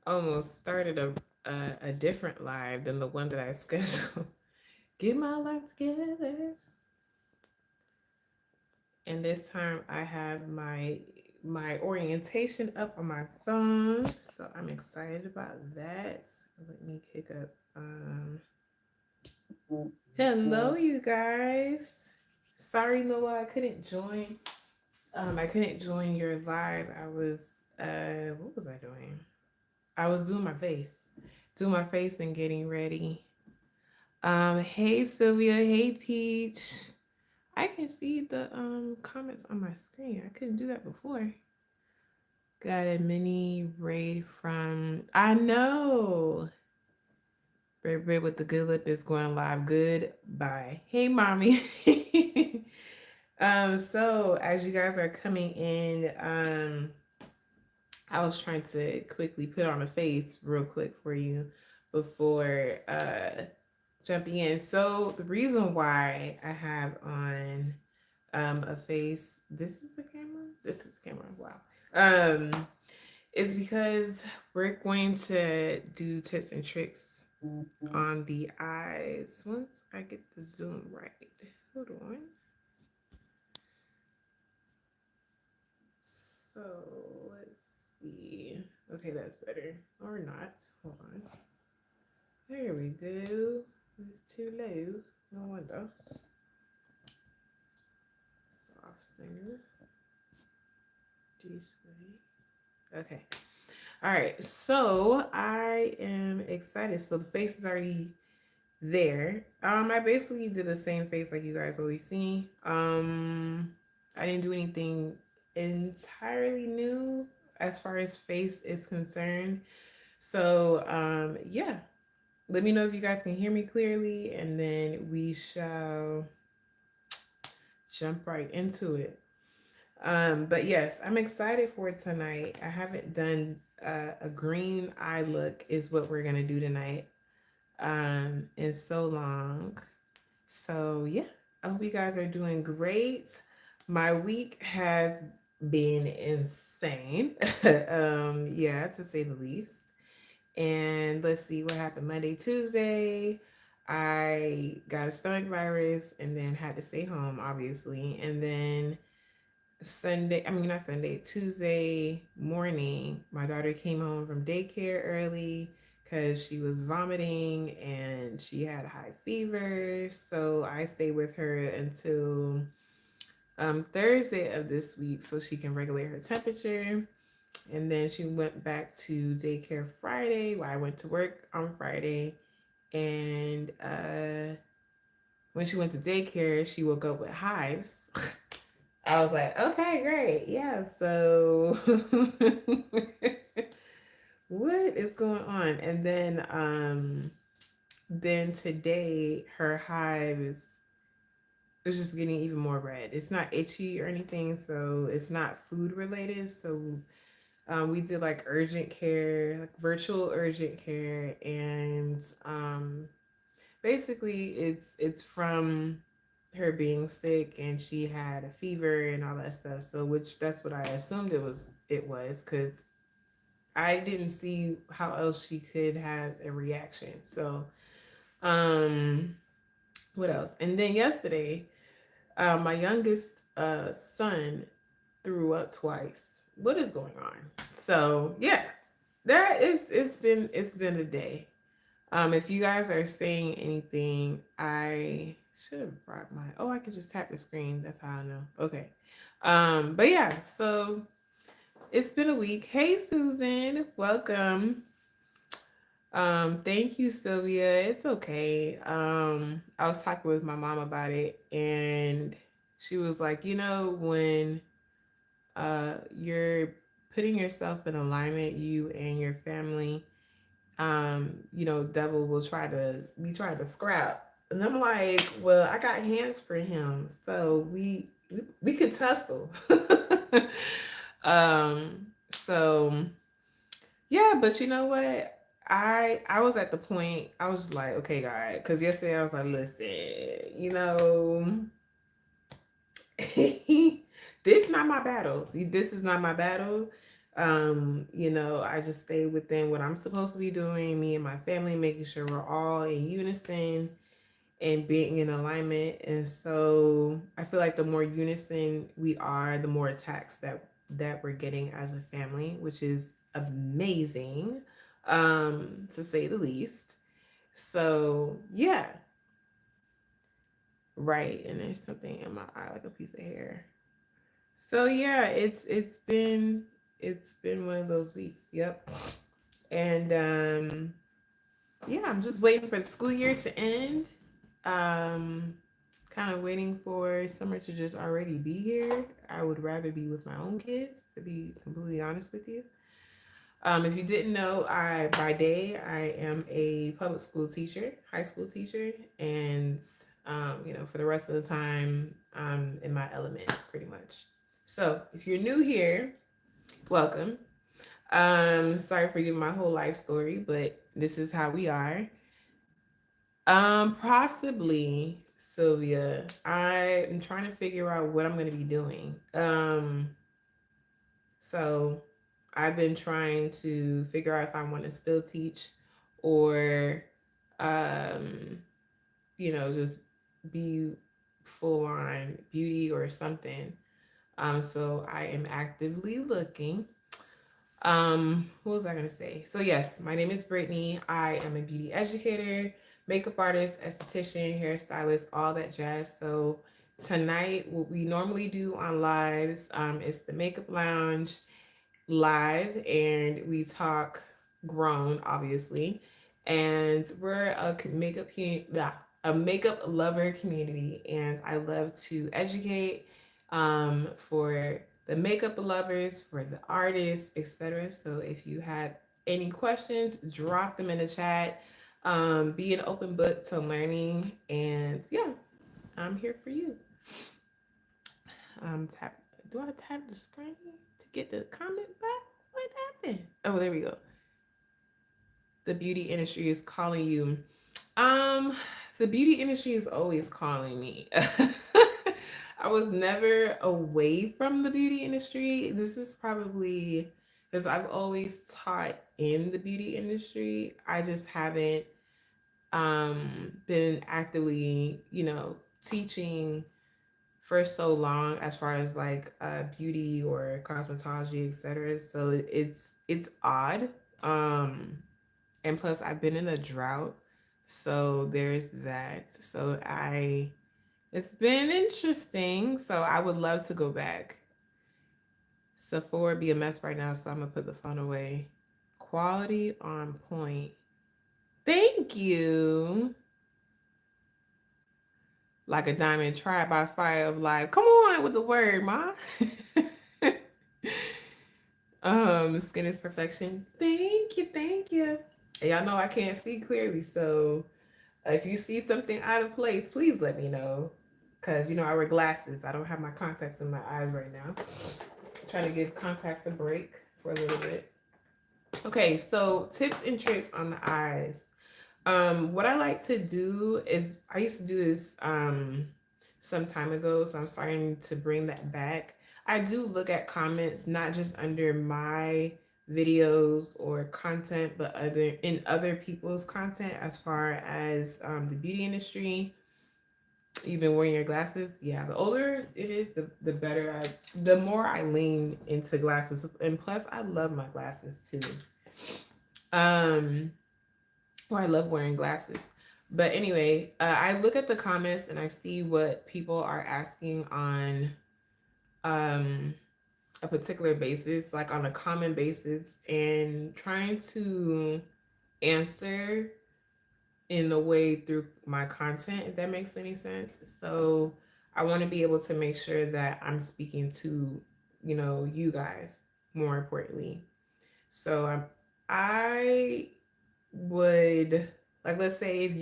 almost started a different live than the one that I scheduled. Get my life together. And this time I have my orientation up on my phone, so I'm excited about that. Let me kick up. Hello, you guys. Sorry, Noah, I couldn't join. I couldn't join your live. I was what was I doing? I was doing my face and getting ready. Hey Sylvia, hey Peach. I can see the comments on my screen. I couldn't do that before. Got a mini raid from I know. Red with the good lip is going live. Goodbye. Hey mommy. So as you guys are coming in, I was trying to quickly put on a face real quick for you before jumping in. So the reason why I have on a face, this is the camera. This is the camera. Wow. Is because we're going to do tips and tricks on the eyes. Once I get the zoom right. Hold on. So let's see. Okay, that's better. Or not. Hold on. There we go. It's too low. No wonder. Soft center. Display. Okay. All right. So I am excited. So the face is already there. I basically did the same face like you guys always see. I didn't do anything entirely new as far as face is concerned. So yeah, let me know if you guys can hear me clearly, and then we shall jump right into it. But yes, I'm excited for tonight. I haven't done a green eye look is what we're gonna do tonight. In so long. So yeah, I hope you guys are doing great. My week has been insane. Yeah, to say the least. And let's see what happened Monday, Tuesday. I got a stomach virus and then had to stay home, obviously. And then Sunday, I mean, not Sunday, Tuesday morning, my daughter came home from daycare early because she was vomiting and she had a high fever. So I stayed with her until Thursday of this week so she can regulate her temperature. And then she went back to daycare Friday while I went to work on Friday. And when she went to daycare, she woke up with hives. I was like, okay, great. Yeah, so what is going on? And then today her hives is just getting even more red. It's not itchy or anything, so it's not food related. So we did like urgent care, like virtual urgent care, and basically it's from her being sick and she had a fever and all that stuff. So which that's what I assumed it was because I didn't see how else she could have a reaction. So um what else? And then yesterday, my youngest son threw up twice. What is going on? So yeah, that is it's been a day. If you guys are saying anything, I should have brought my. Oh, I can just tap the screen. That's how I know. Okay. But yeah, so it's been a week. Hey, Susan, welcome. Thank you, Sylvia. It's okay. I was talking with my mom about it, and she was like, when you're putting yourself in alignment, you and your family, devil will try to scrap. And I'm like, well, I got hands for him, so we could tussle. So yeah, but you know what? I was at the point I was like, okay, God, because yesterday I was like, listen, this not my battle. This is not my battle. I just stay within what I'm supposed to be doing, me and my family, making sure we're all in unison and being in alignment. And so I feel like the more unison we are, the more attacks that we're getting as a family, which is amazing, to say the least. So yeah, right. And there's something in my eye, like a piece of hair. So yeah, it's been one of those weeks. Yep. And yeah, I'm just waiting for the school year to end. Um, Kind of waiting for summer to just already be here. I would rather be with my own kids, to be completely honest with you. If you didn't know, I by day I am a public school teacher, high school teacher, and for the rest of the time, I'm in my element pretty much. So if you're new here, welcome. Sorry for giving my whole life story, but this is how we are. Possibly, Sylvia. I am trying to figure out what I'm gonna be doing. So I've been trying to figure out if I want to still teach or um, just be full on beauty or something. So I am actively looking. What was I gonna say? So yes, my name is Brittany. I am a beauty educator, makeup artist, esthetician, hairstylist, all that jazz. So tonight, what we normally do on lives, is the makeup lounge live, and we talk grown, obviously, and we're a makeup lover community, and I love to educate, for the makeup lovers, for the artists, etc. So if you had any questions, drop them in the chat. Be an open book to learning, and yeah, I'm here for you. Tap. Do I tap the screen to get the comment back? What happened? Oh, there we go. The beauty industry is calling you. Um, the beauty industry is always calling me. I was never away from the beauty industry. This is probably because I've always taught in the beauty industry. I just haven't been actively, teaching for so long as far as like beauty or cosmetology, etc. So it's odd. And plus I've been in a drought. So there's that. So I it's been interesting. So I would love to go back. Sephora be a mess right now, so I'm gonna put the phone away. Quality on point. Thank you. Like a diamond tried by fire of life. Come on with the word, ma. Skin is perfection. Thank you, thank you. And y'all know I can't see clearly, so if you see something out of place, please let me know. Cause I wear glasses. I don't have my contacts in my eyes right now. I'm trying to give contacts a break for a little bit. Okay, so tips and tricks on the eyes. What I like to do is I used to do this some time ago, so I'm starting to bring that back. I do look at comments not just under my videos or content, but other people's content as far as the beauty industry. You've been wearing your glasses. Yeah, the older it is, the better the more I lean into glasses, and plus I love my glasses too. Um, I love wearing glasses. But anyway, I look at the comments and I see what people are asking on um, a particular basis, like on a common basis, and trying to answer in a way through my content, if that makes any sense. So I want to be able to make sure that I'm speaking to, you guys more importantly. So I would like, let's say if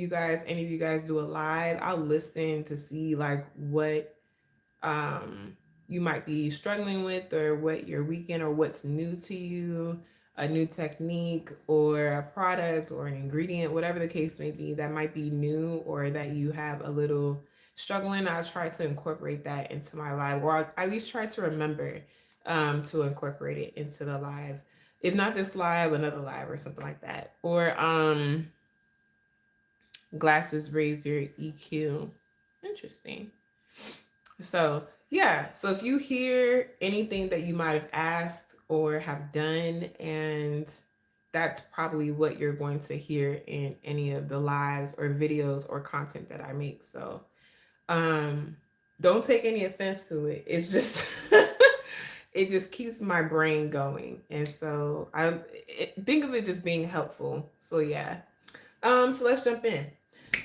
any of you guys do a live, I'll listen to see like what you might be struggling with, or what your weekend, or what's new to you, a new technique or a product or an ingredient, whatever the case may be, that might be new or that you have a little struggling. I'll try to incorporate that into my life, or I'll at least try to remember to incorporate it into the live. If not this live, another live or something like that. Or glasses raise your EQ. Interesting. So, yeah. So, if you hear anything that you might have asked or have done, and that's probably what you're going to hear in any of the lives or videos or content that I make. So, um, don't take any offense to it. It's just, it just keeps my brain going. And so, think of it just being helpful. So, yeah. So, let's jump in.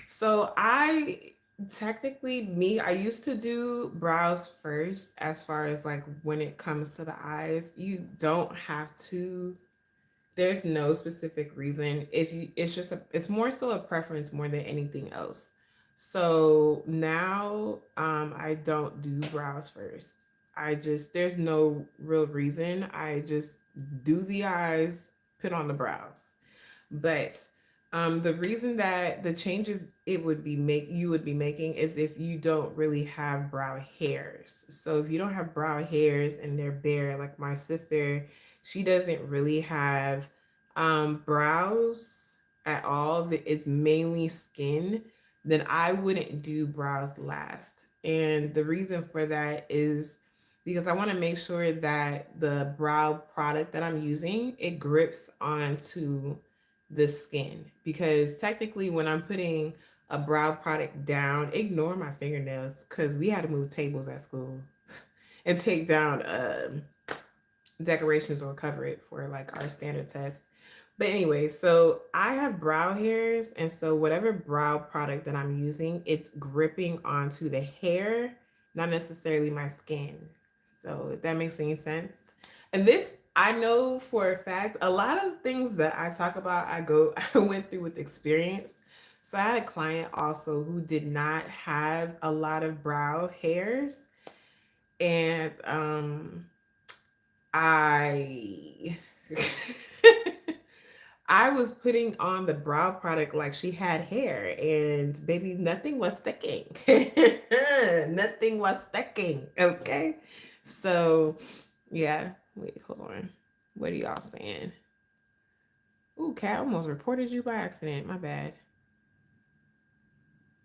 So I technically me, I used to do brows first as far as like when it comes to the eyes. You don't have to. There's no specific reason. If you it's just it's more so a preference more than anything else. So now I don't do brows first. I just there's no real reason. I just do the eyes, put on the brows. But the reason that the changes it would be make you would be making is if you don't really have brow hairs. So if you don't have brow hairs and they're bare, like my sister, she doesn't really have brows at all. It's mainly skin. Then I wouldn't do brows last. And the reason for that is because I want to make sure that the brow product that I'm using it grips onto the skin, because technically when I'm putting a brow product down, ignore my fingernails because we had to move tables at school and take down decorations or cover it for like our standard test. But anyway, so I have brow hairs, and so whatever brow product that I'm using, it's gripping onto the hair, not necessarily my skin. So if that makes any sense. And this I know for a fact, a lot of things that I talk about, I went through with experience. So I had a client also who did not have a lot of brow hairs, and I I was putting on the brow product like she had hair, and baby, nothing was sticking. Nothing was sticking. Okay. So, yeah. Wait, hold on. What are y'all saying? Ooh, Cat almost reported you by accident. My bad.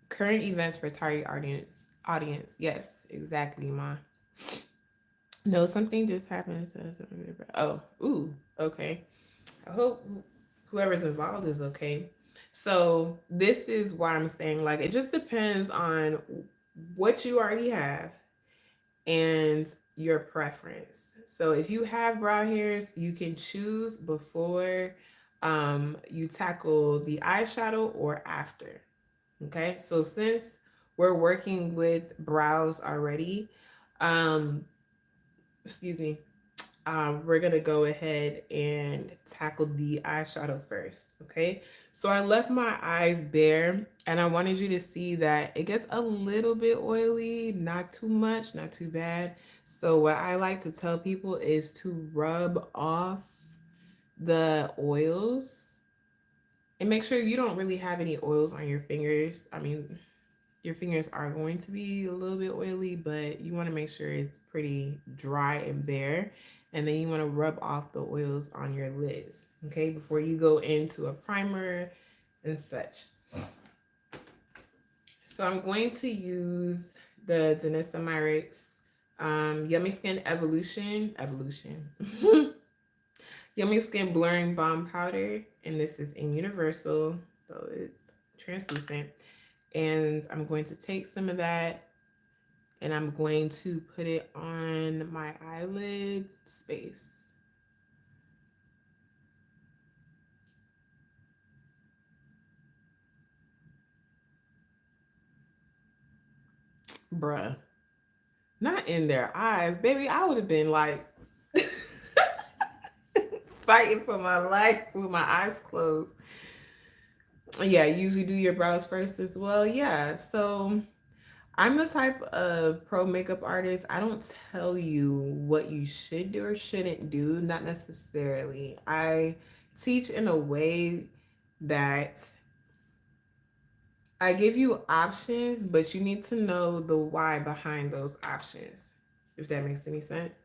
Current events for target audience. Audience. Yes, exactly, ma. No, something just happened. Oh, ooh, okay. I hope whoever's involved is okay. So this is why I'm saying like it just depends on what you already have and your preference. So if you have brow hairs, you can choose before you tackle the eyeshadow or after. Okay, so since we're working with brows already, um, excuse me, we're gonna go ahead and tackle the eyeshadow first. Okay, so I left my eyes bare, and I wanted you to see that it gets a little bit oily, not too much, not too bad. So what I like to tell people is to rub off the oils and make sure you don't really have any oils on your fingers. I mean, your fingers are going to be a little bit oily, but you want to make sure it's pretty dry and bare. And then you want to rub off the oils on your lids, okay, before you go into a primer and such. So I'm going to use the Danessa Myricks Yummy Skin Evolution. Yummy Skin Blurring Balm Powder. And this is in Universal, so it's translucent. And I'm going to take some of that and I'm going to put it on my eyelid space. Bruh, not in their eyes. Baby, I would have been like fighting for my life with my eyes closed. Yeah, usually do your brows first as well. Yeah, so I'm the type of pro makeup artist. I don't tell you what you should do or shouldn't do, not necessarily. I teach in a way that I give you options, but you need to know the why behind those options, if that makes any sense.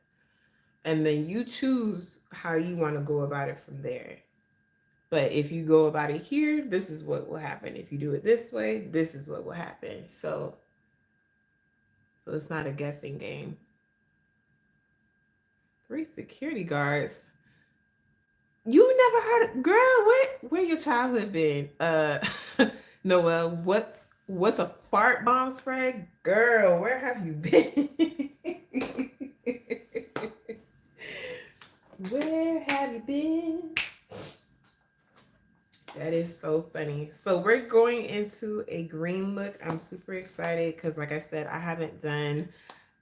and then you choose how you want to go about it from there. But if you go about it here, this is what will happen. If you do it this way, this is what will happen. So it's not a guessing game. 3 security guards. You never heard of, girl, where your childhood been? Noel, what's a fart bomb spray? Girl, where have you been? Where have you been? That is so funny. So we're going into a green look. I'm super excited because, like I said, I haven't done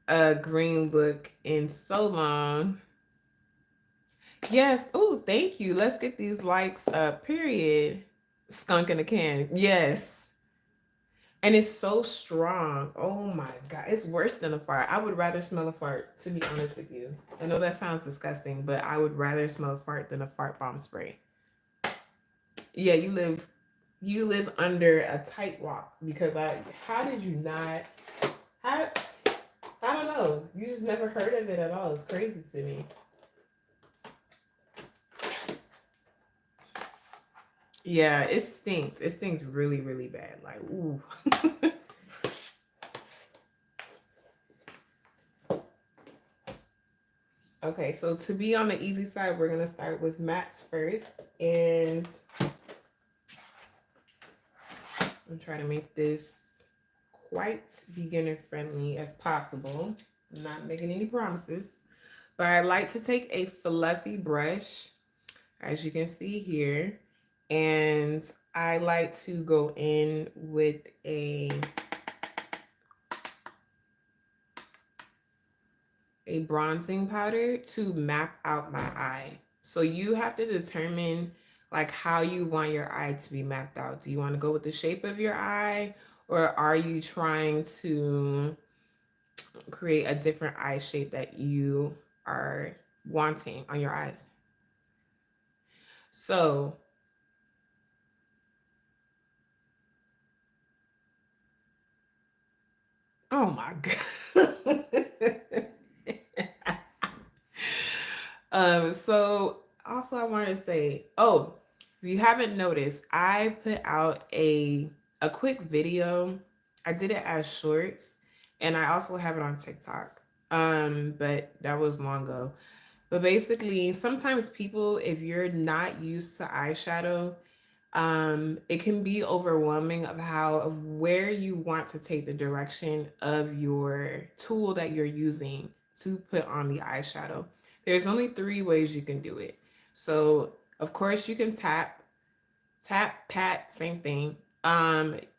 a green look in so long. Yes. Oh, thank you. Let's get these likes up. Period. Skunk in a can. Yes. And it's so strong. Oh my God. It's worse than a fart. I would rather smell a fart, to be honest with you. I know that sounds disgusting, but I would rather smell a fart than a fart bomb spray. Yeah, you live under a tight rock because how did you not how I don't know. You just never heard of it at all. It's crazy to me. Yeah, it stinks. It stinks really, really bad. Like, ooh. Okay, so to be on the easy side, we're gonna start with mattes first, and I'm trying to make this quite beginner friendly as possible. I'm not making any promises, but I like to take a fluffy brush, as you can see here, and I like to go in with a bronzing powder to map out my eye. So you have to determine like how you want your eye to be mapped out. Do you want to go with the shape of your eye, or are you trying to create a different eye shape that you are wanting on your eyes? So, oh my God. So also I wanted to say, oh, if you haven't noticed, I put out a quick video. I did it as shorts, and I also have it on TikTok. But that was long ago. But basically, sometimes people, if you're not used to eyeshadow, it can be overwhelming of where you want to take the direction of your tool that you're using to put on the eyeshadow. There's only 3 ways you can do it. So of course you can tap, pat, same thing.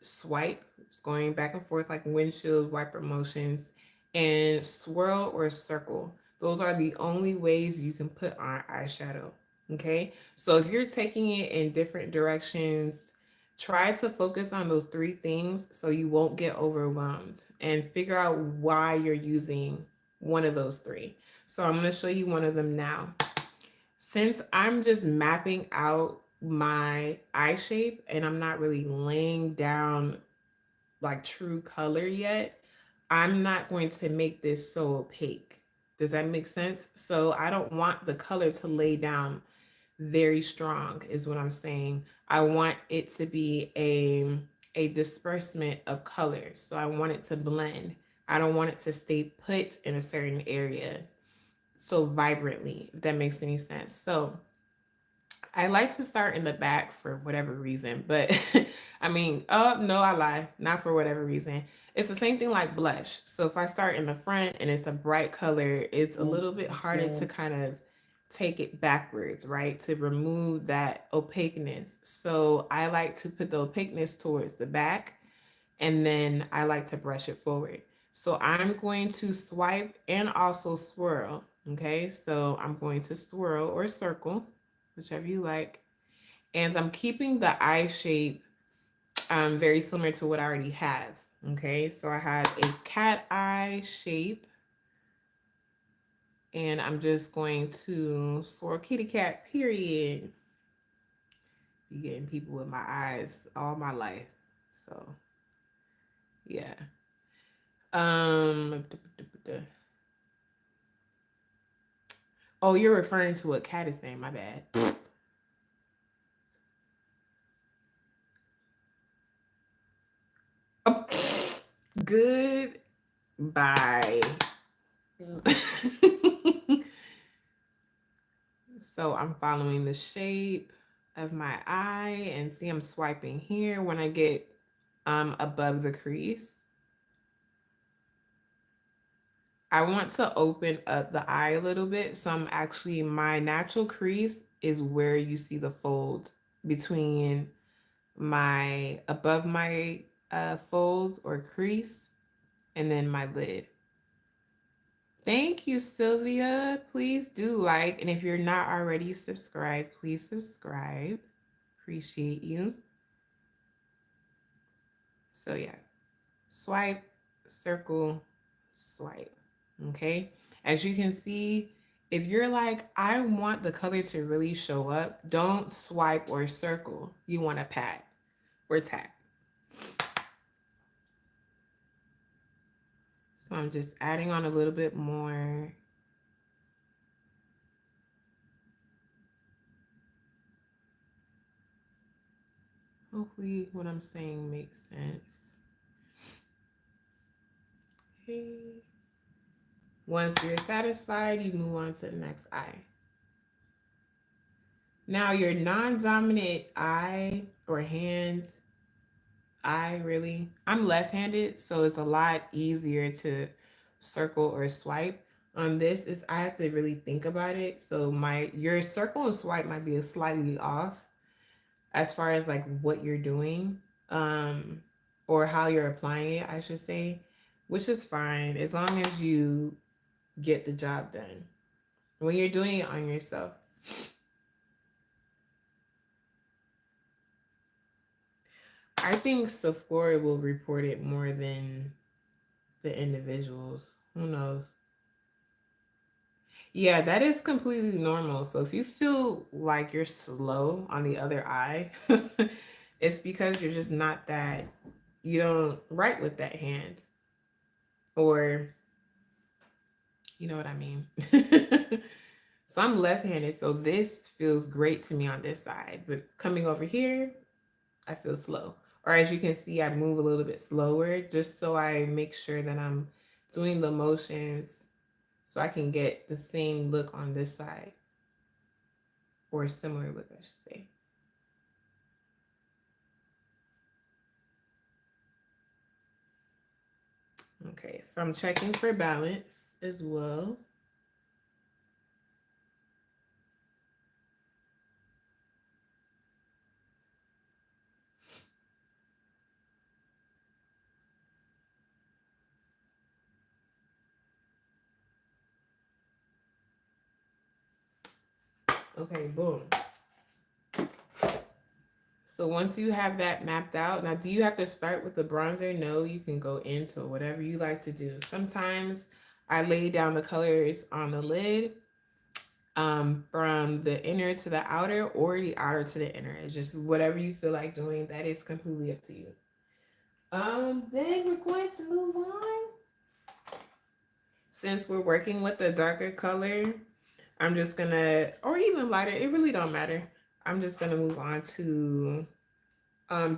Swipe, it's going back and forth like windshield wiper motions, and swirl or circle. Those are the only ways you can put on eyeshadow. Okay, so if you're taking it in different directions, try to focus on those 3 things so you won't get overwhelmed, and figure out why you're using one of those 3. So I'm going to show you one of them now. Since I'm just mapping out my eye shape and I'm not really laying down like true color yet, I'm not going to make this so opaque. Does that make sense? So I don't want the color to lay down very strong, is what I'm saying. I want it to be a disbursement of colors. So I want it to blend. I don't want it to stay put in a certain area so vibrantly, if that makes any sense. So I like to start in the back for whatever reason, but I mean, oh no, I lie, not for whatever reason. It's the same thing like blush. So if I start in the front and it's a bright color, it's a little bit harder to kind of take it backwards, right? To remove that opaqueness. So I like to put the opaqueness towards the back, and then I like to brush it forward. So I'm going to swipe and also swirl. Okay, so I'm going to swirl or circle, whichever you like. And I'm keeping the eye shape very similar to what I already have. Okay, so I have a cat eye shape, and I'm just going to swirl kitty cat, period. Be getting people with my eyes all my life. So yeah. Um Oh, you're referring to what Cat is saying. My bad. Oh, good. Bye. So I'm following the shape of my eye and see I'm swiping here when I get above the crease. I want to open up the eye a little bit. So I'm actually, my natural crease is where you see the fold between my, above my fold or crease, and then my lid. Thank you, Sylvia. Please do like, and if you're not already subscribed, please subscribe. Appreciate you. So yeah, swipe, circle, swipe. Okay. As you can see, if you're like, I want the color to really show up, don't swipe or circle. You want to pat or tap. So I'm just adding on a little bit more. Hopefully what I'm saying makes sense. Okay. Once you're satisfied, you move on to the next eye. Now your non-dominant eye or hand, I'm left-handed, so it's a lot easier to circle or swipe. On this is I have to really think about it. So your circle and swipe might be a slightly off as far as like what you're doing, or how you're applying it, I should say, which is fine as long as you get the job done when you're doing it on yourself. I think Sephora will report it more than the individuals. Who knows? Yeah, that is completely normal. So if you feel like you're slow on the other eye, it's because you're just not that, you don't write with that hand. Or, you know what I mean? So I'm left-handed, so this feels great to me on this side. But coming over here, I feel slow. Or as you can see, I move a little bit slower just so I make sure that I'm doing the motions so I can get the same look on this side, or a similar look, I should say. Okay, so I'm checking for balance as well. Okay, boom. So once you have that mapped out, now do you have to start with the bronzer? No, you can go into whatever you like to do. Sometimes I lay down the colors on the lid, from the inner to the outer or the outer to the inner. It's just whatever you feel like doing. That is completely up to you. Then we're going to move on. Since we're working with a darker color, I'm just gonna, or even lighter, it really don't matter. I'm just gonna move on to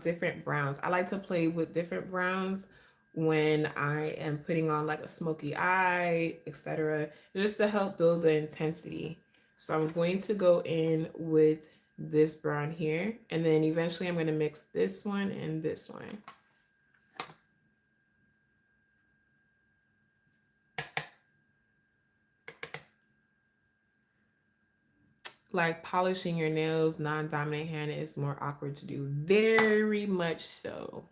different browns. I like to play with different browns when I am putting on like a smoky eye, etc., just to help build the intensity. So I'm going to go in with this brown here, and then eventually I'm going to mix this one and this one. Like polishing your nails, non-dominant hand is more awkward to do. Very much so.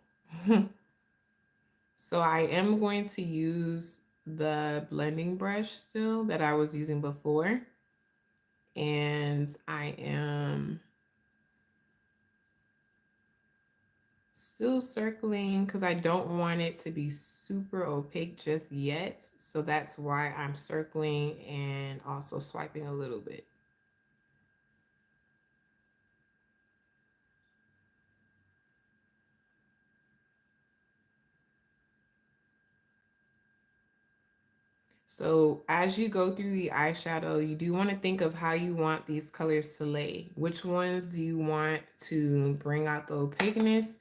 So I am going to use the blending brush still that I was using before. And I am still circling because I don't want it to be super opaque just yet. So that's why I'm circling and also swiping a little bit. So as you go through the eyeshadow, you do want to think of how you want these colors to lay. Which ones do you want to bring out the opaqueness,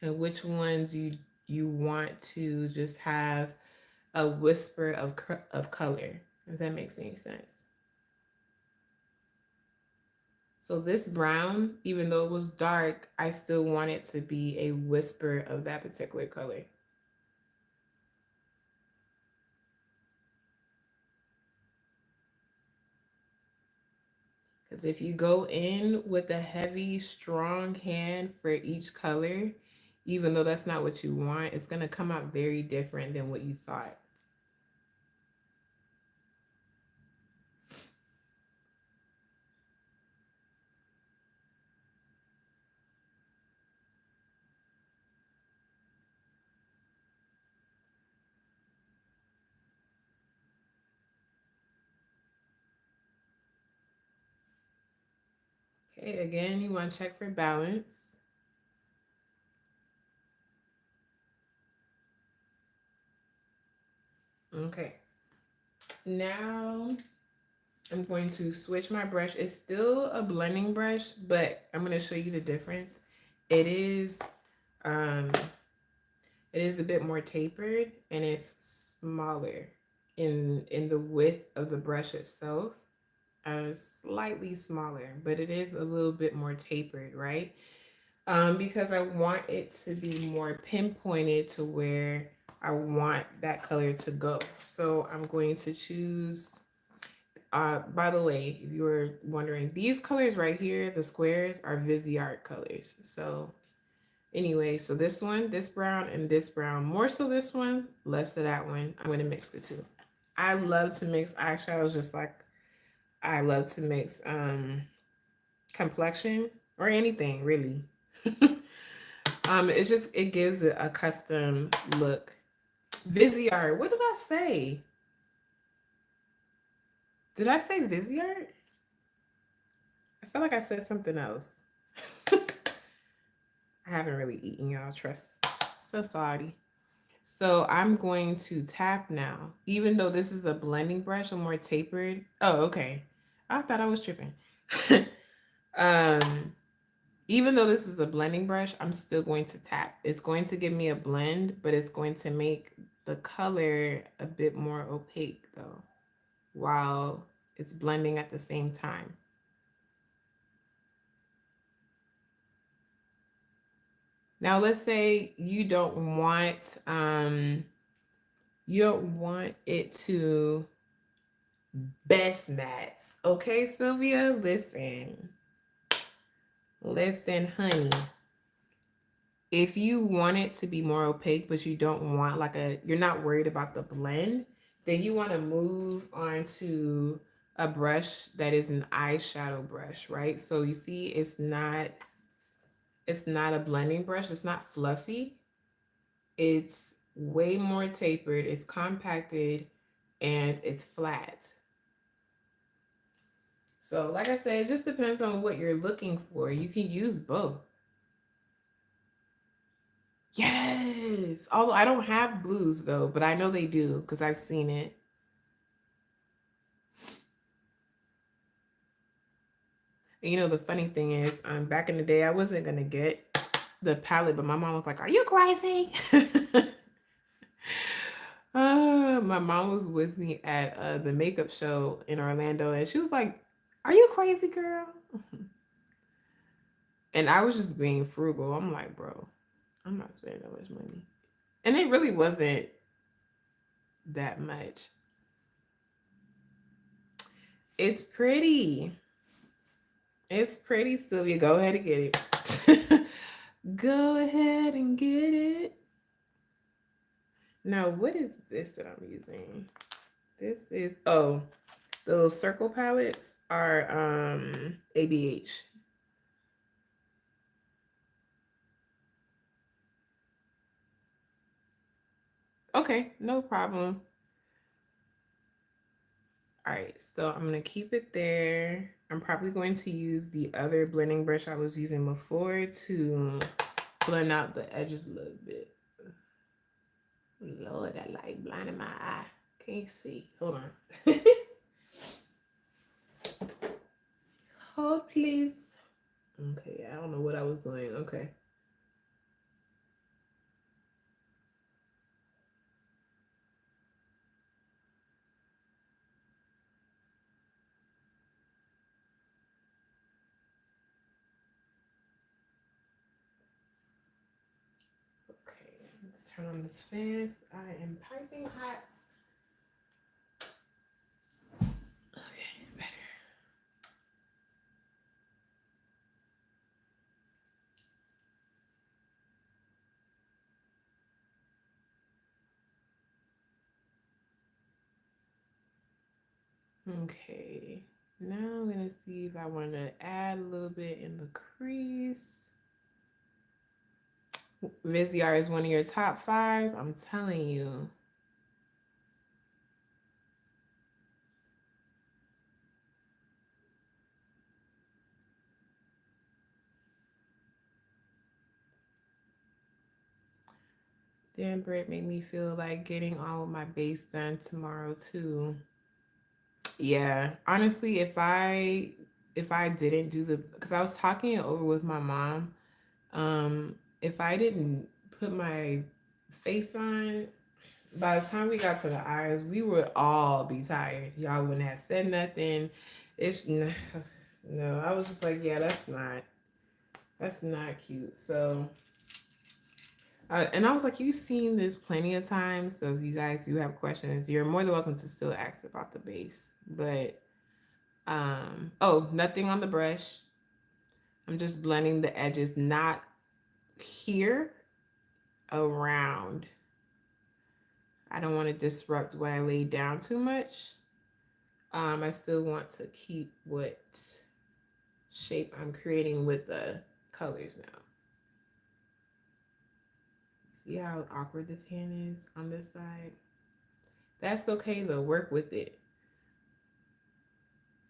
and which ones you want to just have a whisper of color, if that makes any sense. So this brown, even though it was dark, I still want it to be a whisper of that particular color. Because if you go in with a heavy, strong hand for each color, even though that's not what you want, it's going to come out very different than what you thought. Okay, again, you want to check for balance. Okay. Now I'm going to switch my brush. It's still a blending brush, but I'm going to show you the difference. It is um it is a bit more tapered and it's smaller in the width of the brush itself. Slightly smaller, but it is a little bit more tapered, right? Because I want it to be more pinpointed to where I want that color to go. So I'm going to choose, by the way, if you were wondering, these colors right here, the squares, are Viseart colors. So anyway, so this one, this brown, and this brown, more so this one, less of that one. I'm going to mix the two. I love to mix eyeshadows just like I love to mix complexion or anything really. It's just it gives it a custom look. Viseart. What did I say? Did I say Viseart? I feel like I said something else. I haven't really eaten, y'all. Trust. So sorry. So I'm going to tap now. Even though this is a blending brush, I'm more tapered. Oh, okay. I thought I was tripping. um Even though this is a blending brush, I'm still going to tap. It's going to give me a blend, but it's going to make the color a bit more opaque though, while it's blending at the same time. Now let's say you don't want it to best match. Okay, Sylvia, listen. Listen, honey. If you want it to be more opaque, but you don't want you're not worried about the blend, then you want to move on to a brush that is an eyeshadow brush, right? So you see, it's not a blending brush. It's not fluffy. It's way more tapered. It's compacted and it's flat. So like I said, it just depends on what you're looking for. You can use both. Yes. Although I don't have blues though, but I know they do because I've seen it. And you know, the funny thing is, back in the day, I wasn't gonna get the palette, but my mom was like, "Are you crazy?" My mom was with me at the makeup show in Orlando, and she was like, "Are you crazy, girl?" And I was just being frugal. I'm like, "Bro, I'm not spending that much money," and it really wasn't that much. It's pretty. It's pretty, Sylvia. Go ahead and get it. Go ahead and get it. Now, what is this that I'm using? This is, oh, the little circle palettes are ABH. Okay, no problem. All right, so I'm gonna keep it there. I'm probably going to use the other blending brush I was using before to blend out the edges a little bit. Lord, I like blinding my eye. Can't see. Hold on. Hold, please. Okay, I don't know what I was doing. Okay. Okay, let's turn on this fan. I am piping hot. Okay, better. Okay, now I'm gonna see if I want to add a little bit in the crease. Viziar is one of your top fives. I'm telling you. Damn, Britt made me feel like getting all of my base done tomorrow too. Yeah, honestly, if I didn't do the because I was talking it over with my mom. If I didn't put my face on, by the time we got to the eyes, we would all be tired. Y'all wouldn't have said nothing. It's no. I was just like, yeah, that's not cute. So, and I was like, you've seen this plenty of times. So if you guys do have questions, you're more than welcome to still ask about the base. But oh, nothing on the brush. I'm just blending the edges, not here, around. I don't want to disrupt what I laid down too much. I still want to keep what shape I'm creating with the colors now. See how awkward this hand is on this side? That's okay though, work with it.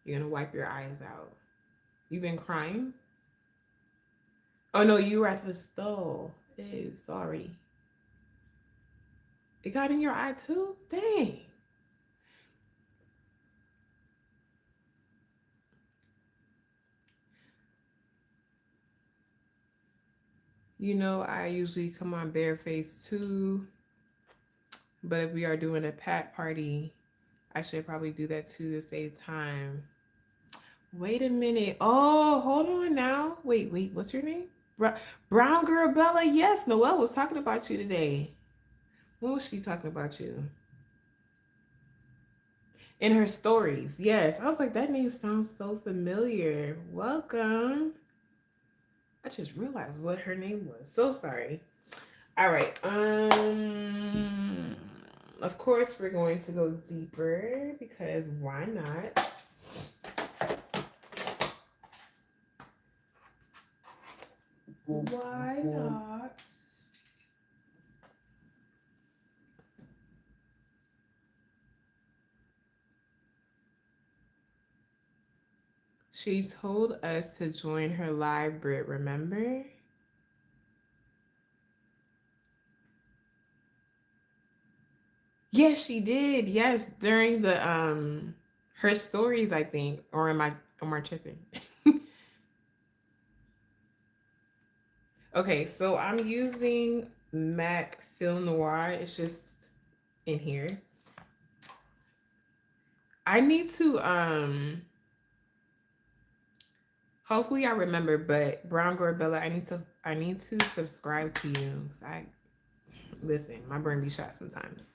You're gonna wipe your eyes out. You've been crying? Oh no, you were at the stove. Ew, sorry. It got in your eye too? Dang. You know, I usually come on bareface too. But if we are doing a pat party, I should probably do that too to save time. Wait a minute. Oh, hold on now. Wait. What's your name? Brown Girl Bella. Yes, Noelle was talking about you today. What was she talking about you? In her stories. Yes. I was like, that name sounds so familiar. Welcome. I just realized what her name was. So sorry. All right. Of course we're going to go deeper because why not? Why not? She told us to join her live, Brit, remember? Yes, she did. Yes, during the her stories, I think. Or am I tripping? Okay, so I'm using MAC Film Noir. It's just in here. I need to hopefully I remember, but Brown Girl Bella, I need to subscribe to you. I listen, my brain be shot sometimes.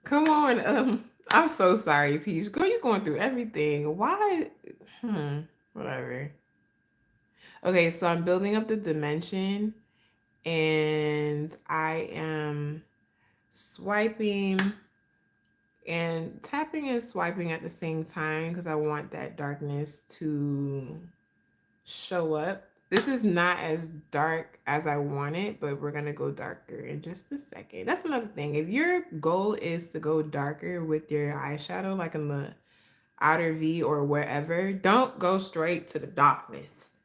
Come on, I'm so sorry, Peach. Girl, you're going through everything. Why? Whatever. Okay, so I'm building up the dimension and I am swiping and tapping and swiping at the same time because I want that darkness to show up. This is not as dark as I want it, but we're gonna go darker in just a second. That's another thing. If your goal is to go darker with your eyeshadow, like in the outer V or wherever, don't go straight to the darkness.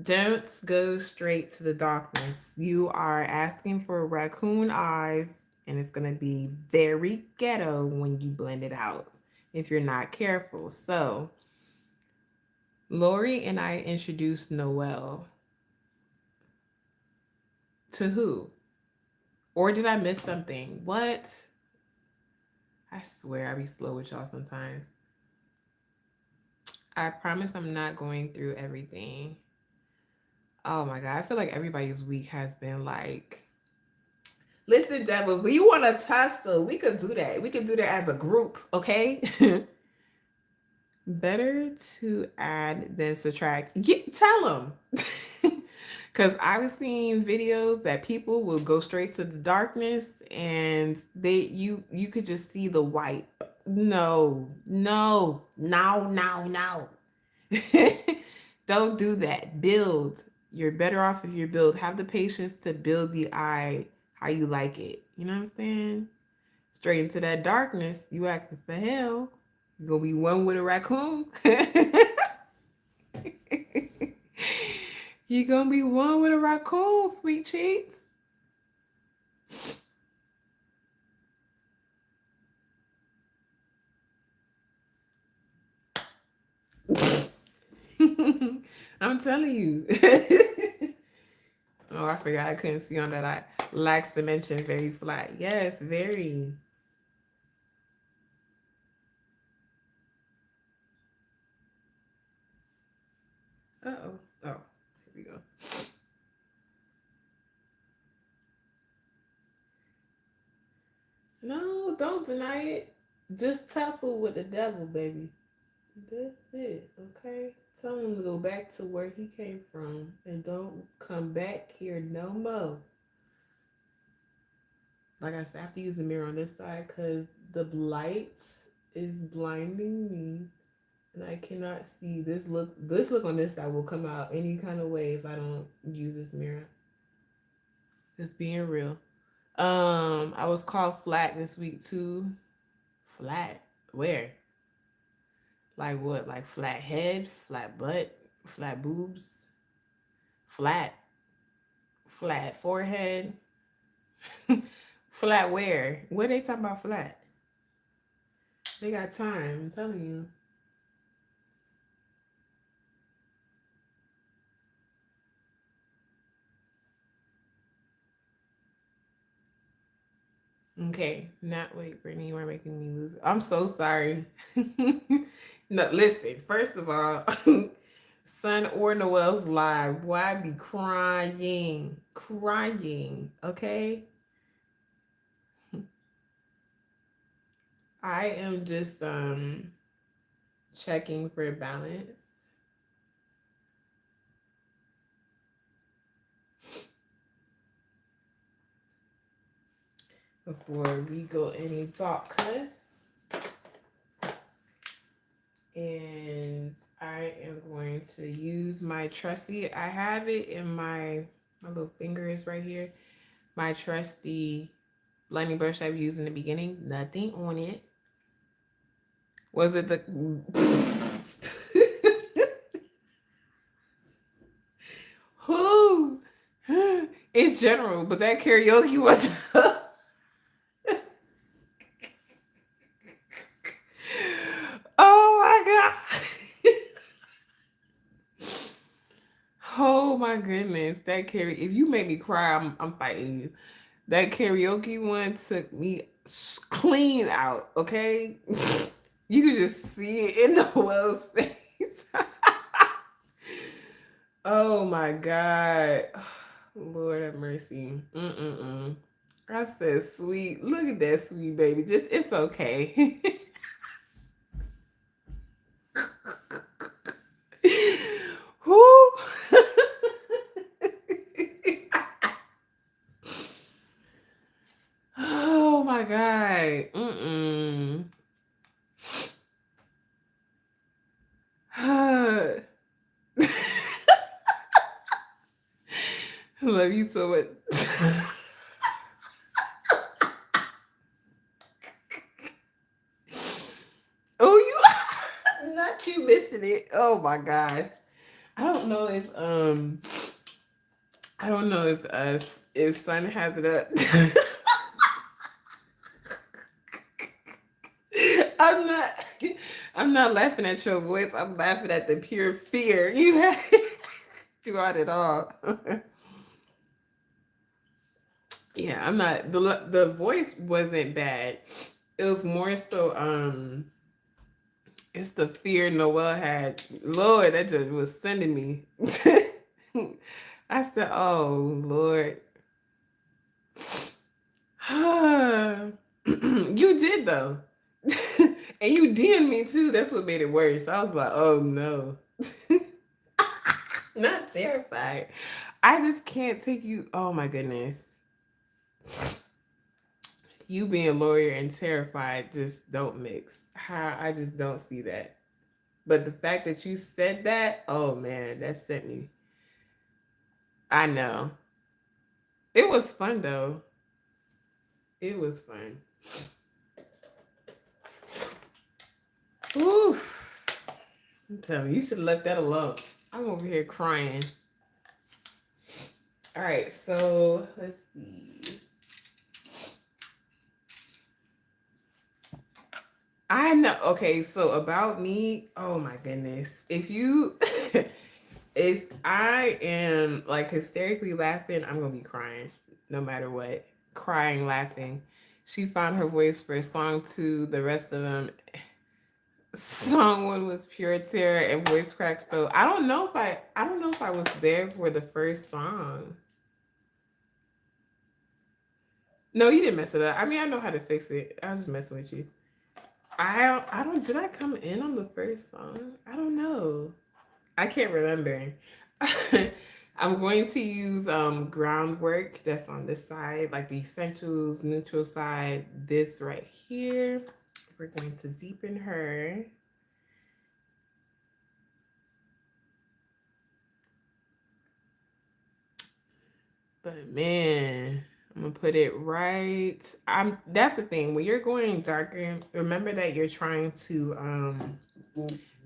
Don't go straight to the darkness. You are asking for raccoon eyes, and it's going to be very ghetto when you blend it out if you're not careful. So, Lori and I introduced Noelle to who? Or did I miss something? What? I swear I be slow with y'all sometimes. I promise I'm not going through everything. Oh my God. I feel like everybody's week has been like, listen, Devil, if you want to test though, we could do that. We could do that as a group, okay? Better to add than subtract. Tell them. Because I was seeing videos that people will go straight to the darkness and you could just see the white. No, no, no, no, no. Don't do that. Build. You're better off if you build. Have the patience to build the eye how you like it. You know what I'm saying? Straight into that darkness. You asking for hell. You're gonna be one with a raccoon. You're gonna be one with a raccoon, sweet cheeks. I'm telling you. Oh, I forgot I couldn't see on that. I lacks dimension, very flat. Yes, very. Uh-oh. Oh, here we go. No, don't deny it. Just tussle with the devil, baby. That's it, okay? Tell him to go back to where he came from and don't come back here no more. Like I said, I have to use the mirror on this side because the light is blinding me and I cannot see this look. This look on this side will come out any kind of way if I don't use this mirror. Just being real. I was called flat this week too. Flat? Where? Like what? Like flat head, flat butt, flat boobs, flat, flat forehead, flat where? Where they talking about flat? They got time. I'm telling you. Okay, not wait, Brittany, you are making me lose. I'm so sorry. No, listen. First of all, Son or Noel's live. Why I be crying, crying. Okay, I am just checking for balance before we go any talk. And I am going to use my trusty. I have it in my little fingers right here. My trusty blending brush I've used in the beginning. Nothing on it. Was it the who in general? But that karaoke was. Oh my god. Oh my goodness, that if you make me cry, I'm fighting you. That karaoke one took me clean out, okay? You could just see it in Noel's face. Oh my God. Lord have mercy. Mm-mm-mm. I said, sweet. Look at that sweet baby. Just, it's okay. Whoo. Oh my God. Mm-mm. I love you so much. Oh, you not you missing it. Oh my God. I don't know if Sun has it up. I'm not I'm not laughing at your voice. I'm laughing at the pure fear you had throughout it all. Yeah, I'm not the voice wasn't bad. It was more so it's the fear Noel had. Lord, that just was sending me. I said, "Oh Lord." You did though. And you DM'd me too. That's what made it worse. I was like, "Oh no." Not terrified. I just can't take you. Oh my goodness. You being a lawyer and terrified just don't mix. How I just don't see that. But the fact that you said that, oh man, that sent me. I know. It was fun though. It was fun. Oof. I'm telling you, you should have left that alone. I'm over here crying. All right, so let's see. I know. Okay, so about me, oh my goodness. If I am like hysterically laughing, I'm gonna be crying no matter what. Crying, laughing. She found her voice for song two. The rest of them, song one was pure terror and voice cracks. Though I don't know if I was there for the first song. No, you didn't mess it up. I mean, I know how to fix it. I was just messing with you. I don't. Did I come in on the first song? I don't know. I can't remember. I'm going to use groundwork that's on this side, like the essentials, neutral side, this right here. We're going to deepen her. But man, I'm gonna put it right. That's the thing. When you're going darker, remember that you're trying to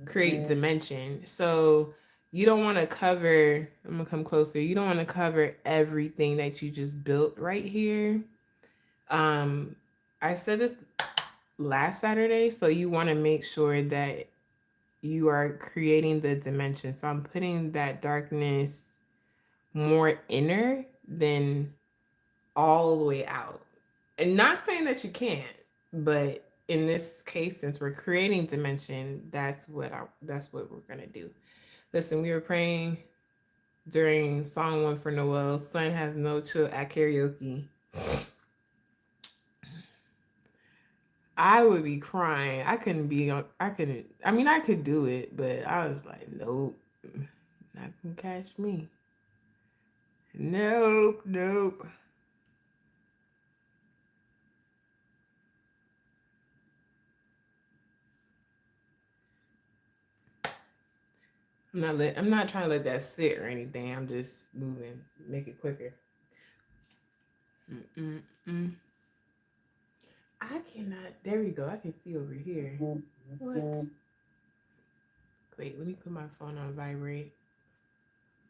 create dimension. So you don't want to cover, I'm gonna come closer. You don't want to cover everything that you just built right here. I said this last Saturday, so you want to make sure that you are creating the dimension. So I'm putting that darkness more inner than all the way out. And not saying that you can't, but in this case, since we're creating dimension, that's what we're gonna do. Listen, we were praying during song one for Noel. Son has no chill at karaoke. I would be crying. I couldn't be on. I couldn't. I mean, I could do it, but I was like, nope, not gonna catch me. Nope, nope. I'm not trying to let that sit or anything. I'm just moving, make it quicker. Mm-mm-mm. I cannot. There we go. I can see over here. What? Wait, let me put my phone on vibrate.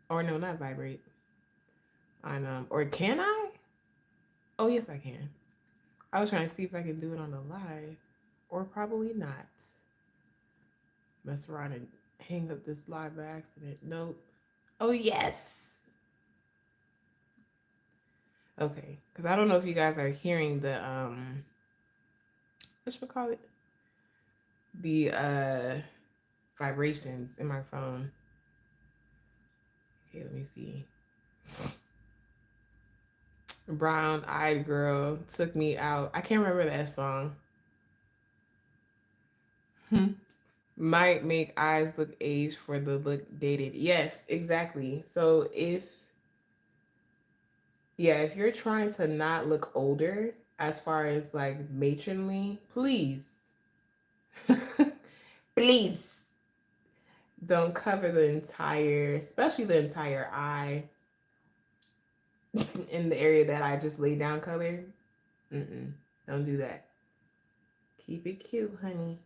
Or no, not vibrate. On or can I? Oh yes, I can. I was trying to see if I can do it on the live, or probably not. Mess around and hang up this live by accident. Nope. Oh yes. Okay, because I don't know if you guys are hearing the what should we call it? The vibrations in my phone. Okay, let me see. Brown eyed girl took me out. I can't remember that song. Might make eyes look aged for the look dated. Yes, exactly. So if you're trying to not look older as far as like matronly, please, please don't cover the entire, especially the entire eye in the area that I just laid down color. Don't do that. Keep it cute, honey.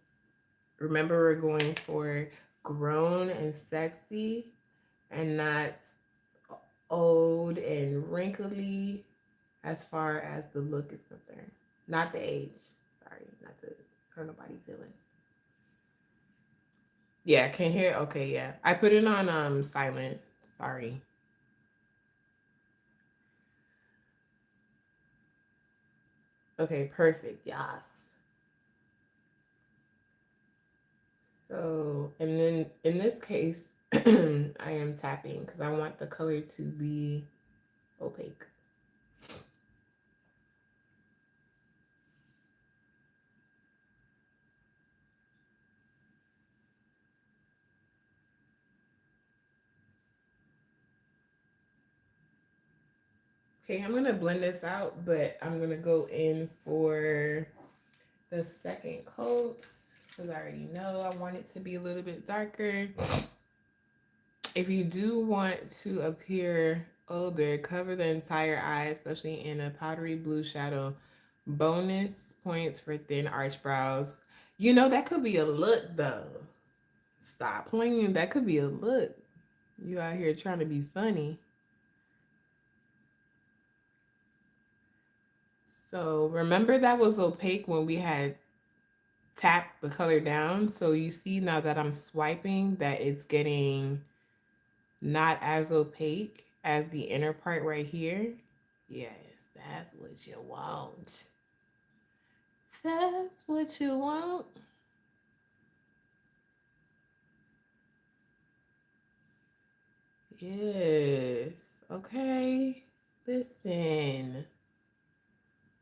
Remember, we're going for grown and sexy. and not old and wrinkly as far as the look is concerned. Not the age. Sorry, not to hurt nobody's feelings. Yeah, can hear. Okay, yeah. I put it on silent. Sorry. Okay, perfect. Yes. So, and then in this case, I am tapping because I want the color to be opaque. Okay, I'm gonna blend this out, but I'm gonna go in for the second coat because I already know I want it to be a little bit darker. If you do want to appear older, cover the entire eye, especially in a powdery blue shadow. Bonus points for thin arch brows. You know, that could be a look though. Stop playing. That could be a look. You out here trying to be funny. So remember that was opaque when we had tapped the color down. So you see now that I'm swiping that it's getting not as opaque as the inner part right here. Yes, that's what you want. That's what you want. Yes. Okay. Listen.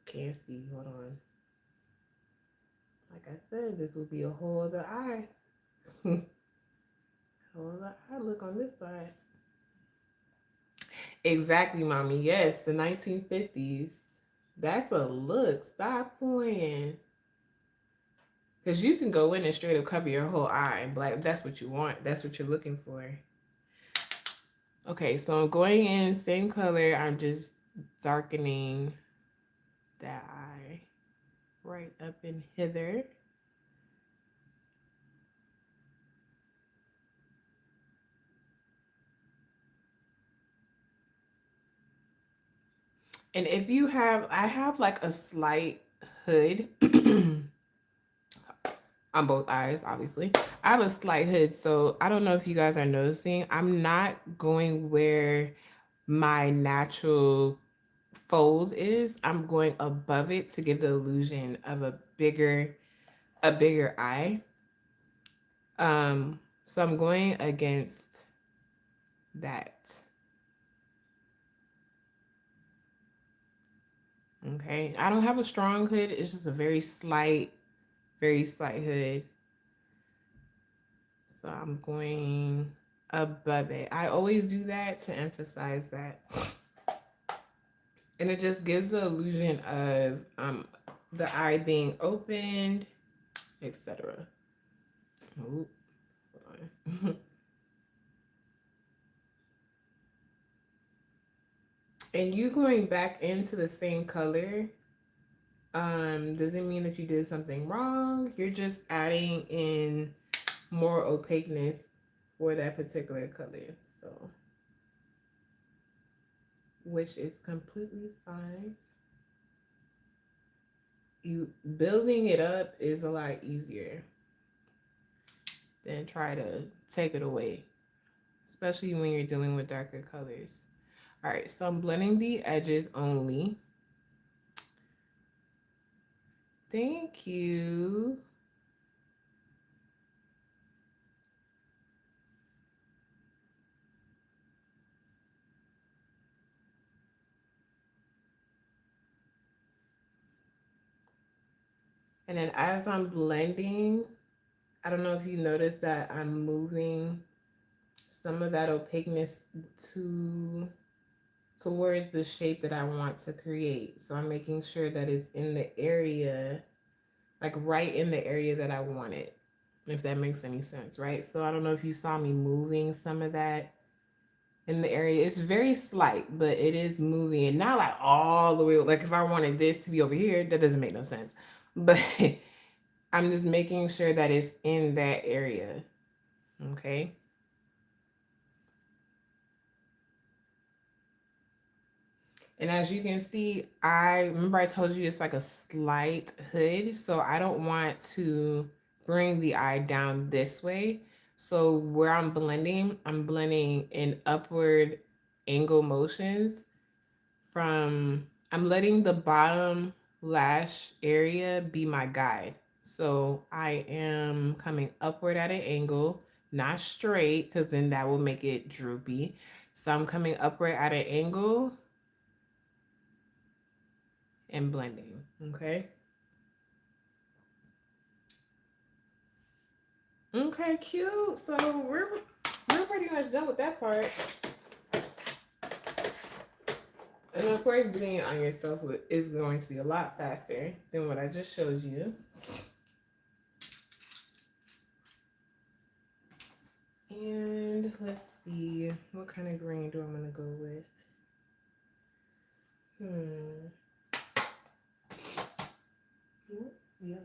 Can't see. Hold on. Like I said, this will be a whole other eye. Whole other eye look on this side. Exactly, mommy. Yes, the 1950s. That's a look. Stop playing. Because you can go in and straight up cover your whole eye in black. That's what you want. That's what you're looking for. Okay, so I'm going in same color. I'm just darkening that eye right up in hither. And if you have, I have like a slight hood on both eyes, obviously. I have a slight hood, so I don't know if you guys are noticing. I'm not going where my natural fold is. I'm going above it to give the illusion of a bigger eye. So I'm going against that. Okay. I don't have a strong hood. It's just a very slight hood. So I'm going above it. I always do that to emphasize that. And it just gives the illusion of the eye being opened, etc. Oh, hold on. And you going back into the same color doesn't mean that you did something wrong. You're just adding in more opaqueness for that particular color. So, which is completely fine. You building it up is a lot easier than try to take it away, especially when you're dealing with darker colors. All right, so I'm blending the edges only. Thank you. And then as I'm blending, I don't know if you noticed that I'm moving some of that opaqueness to towards the shape that I want to create. So I'm making sure that it's in the area, like right in the area that I want it, if that makes any sense, right? So I don't know if you saw me moving some of that in the area. It's very slight, but it is moving and not like all the way. Like if I wanted this to be over here, that doesn't make no sense. But I'm just making sure that it's in that area. Okay. And as you can see, I remember I told you it's like a slight hood. So I don't want to bring the eye down this way. So where I'm blending in upward angle motions from, I'm letting the bottom lash area be my guide. So I am coming upward at an angle, not straight, because then that will make it droopy. So I'm coming upward at an angle and blending. Okay. Okay, cute. So we're pretty much done with that part. And of course, doing it on yourself is going to be a lot faster than what I just showed you. And let's see, what kind of green do I want to go with? What's yellow?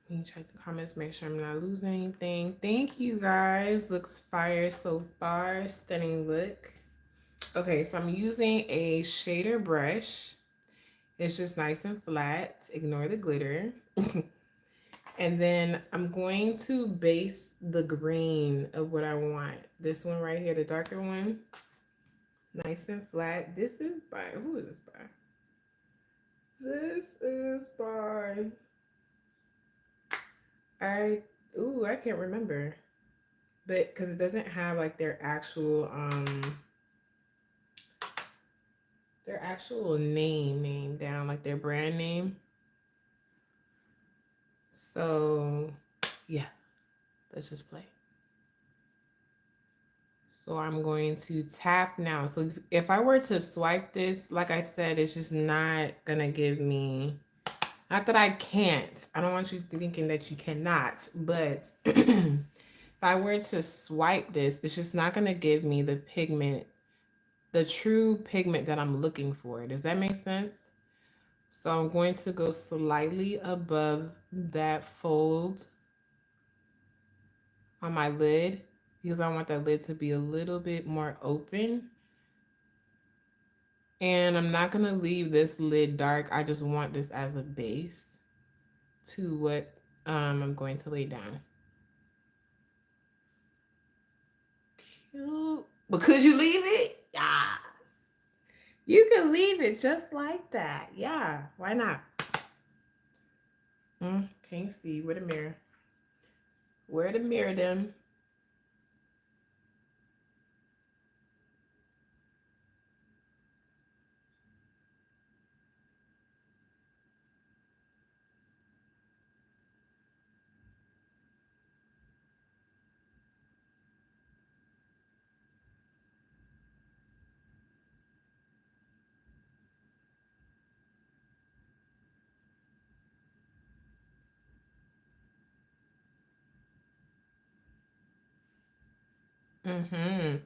Let me check the comments, make sure I'm not losing anything. Thank you guys. Looks fire so far. Stunning look. Okay, so I'm using a shader brush. It's just nice and flat. Ignore the glitter. And then I'm going to base the green of what I want. This one right here, the darker one. Nice and flat. This is by, who is this by? This is by, I can't remember. But because it doesn't have like their actual name down, like their brand name. So yeah, let's just play. So I'm going to tap now. So if I were to swipe this, like I said, it's just not gonna give me, not that I can't. I don't want you thinking that you cannot, but if I were to swipe this, it's just not gonna give me the pigment, the true pigment that I'm looking for. Does that make sense? So I'm going to go slightly above that fold on my lid because I want that lid to be a little bit more open. And I'm not going to leave this lid dark. I just want this as a base to what I'm going to lay down. Cute. But could you leave it? Yes. You can leave it just like that. Yeah. Why not? Can't see. Where the mirror? Where the mirror them? Mm-hmm.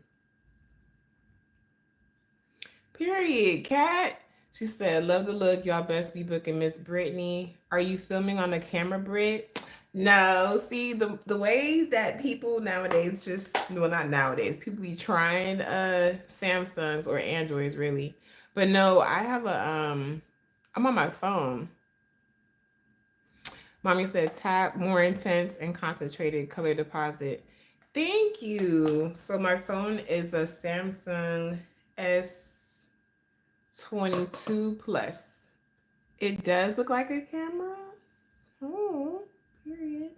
Period, Cat. She said, love the look. Y'all best be booking Miss Brittany. Are you filming on the camera, Britt? No. See, the way that people nowadays just, well, not nowadays, people be trying Samsungs or Androids really. But no, I have I'm on my phone. Mommy said tap more intense and concentrated color deposit. Thank you. So my phone is a Samsung S22 Plus. It does look like a camera. Oh, period.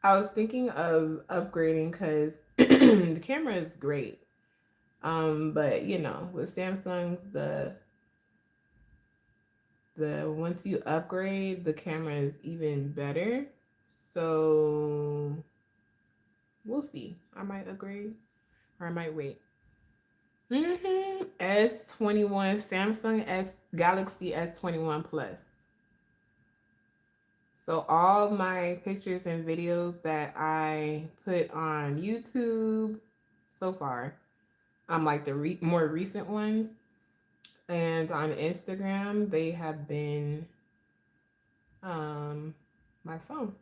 I was thinking of upgrading because the camera is great. But you know, with Samsung's the once you upgrade, the camera is even better. So we'll see. I might upgrade or I might wait. S21 Samsung S Galaxy S21 Plus. So all my pictures and videos that I put on YouTube so far, like the more recent ones, and on Instagram, they have been my phone.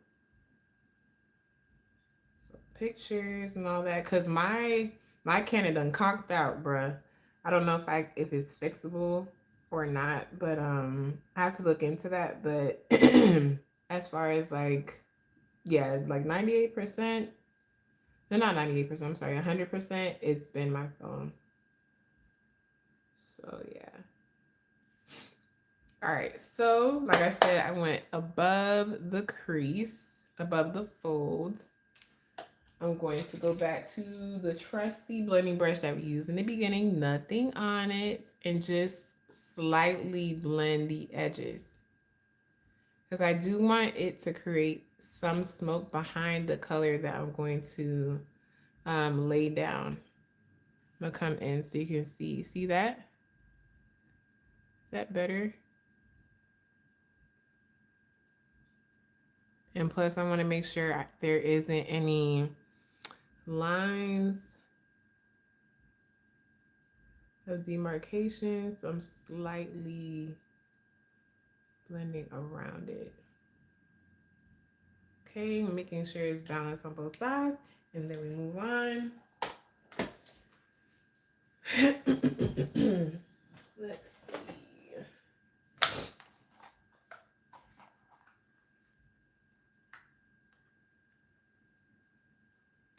So pictures and all that, cause my Canon done conked out, bruh. I don't know if it's fixable or not, but I have to look into that. But as far as like, yeah, like 98%, no, not 98%, I'm sorry, 100%, it's been my phone. So yeah. All right, so like I said, I went above the crease, above the fold. I'm going to go back to the trusty blending brush that we used in the beginning, nothing on it, and just slightly blend the edges. Because I do want it to create some smoke behind the color that I'm going to lay down. I'm gonna come in so you can see that? Is that better? And plus I want to make sure there isn't any lines of demarcation, so I'm slightly blending around it. Okay, making sure it's balanced on both sides, and then we move on. Let's see.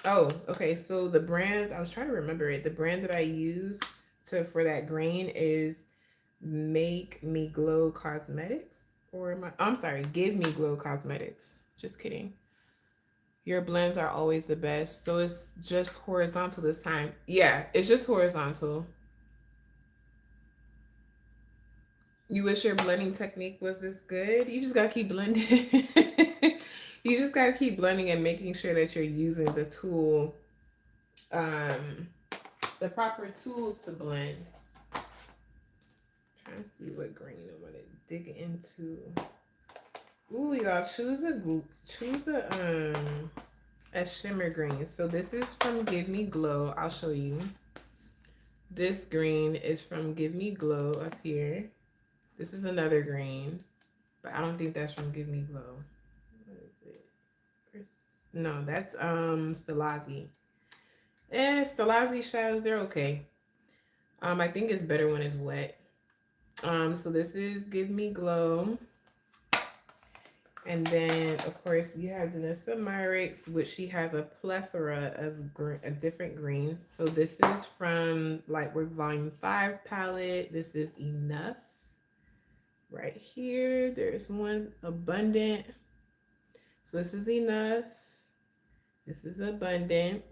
Oh, okay. So the brands, I was trying to remember it. The brand that I used for that green is Make Me Glow Cosmetics. Or I'm sorry, Give Me Glow Cosmetics. Just kidding. Your blends are always the best. So it's just horizontal this time. Yeah, it's just horizontal. You wish your blending technique was this good? You just gotta keep blending. You just gotta keep blending and making sure that you're using the tool, the proper tool to blend. Trying to see what green I want to dig into. Ooh, y'all, choose a shimmer green. So this is from Give Me Glow. I'll show you. This green is from Give Me Glow up here. This is another green, but I don't think that's from Give Me Glow. What is it? No, that's Stilazzi. Stilazzi shadows, they're okay. I think it's better when it's wet. So this is Give Me Glow. And then, of course, we have Danessa Myricks, which she has a plethora of different greens. So this is from Lightwork Volume 5 palette. This is Enough. Right here, there's one, Abundant. So this is Enough. This is Abundant.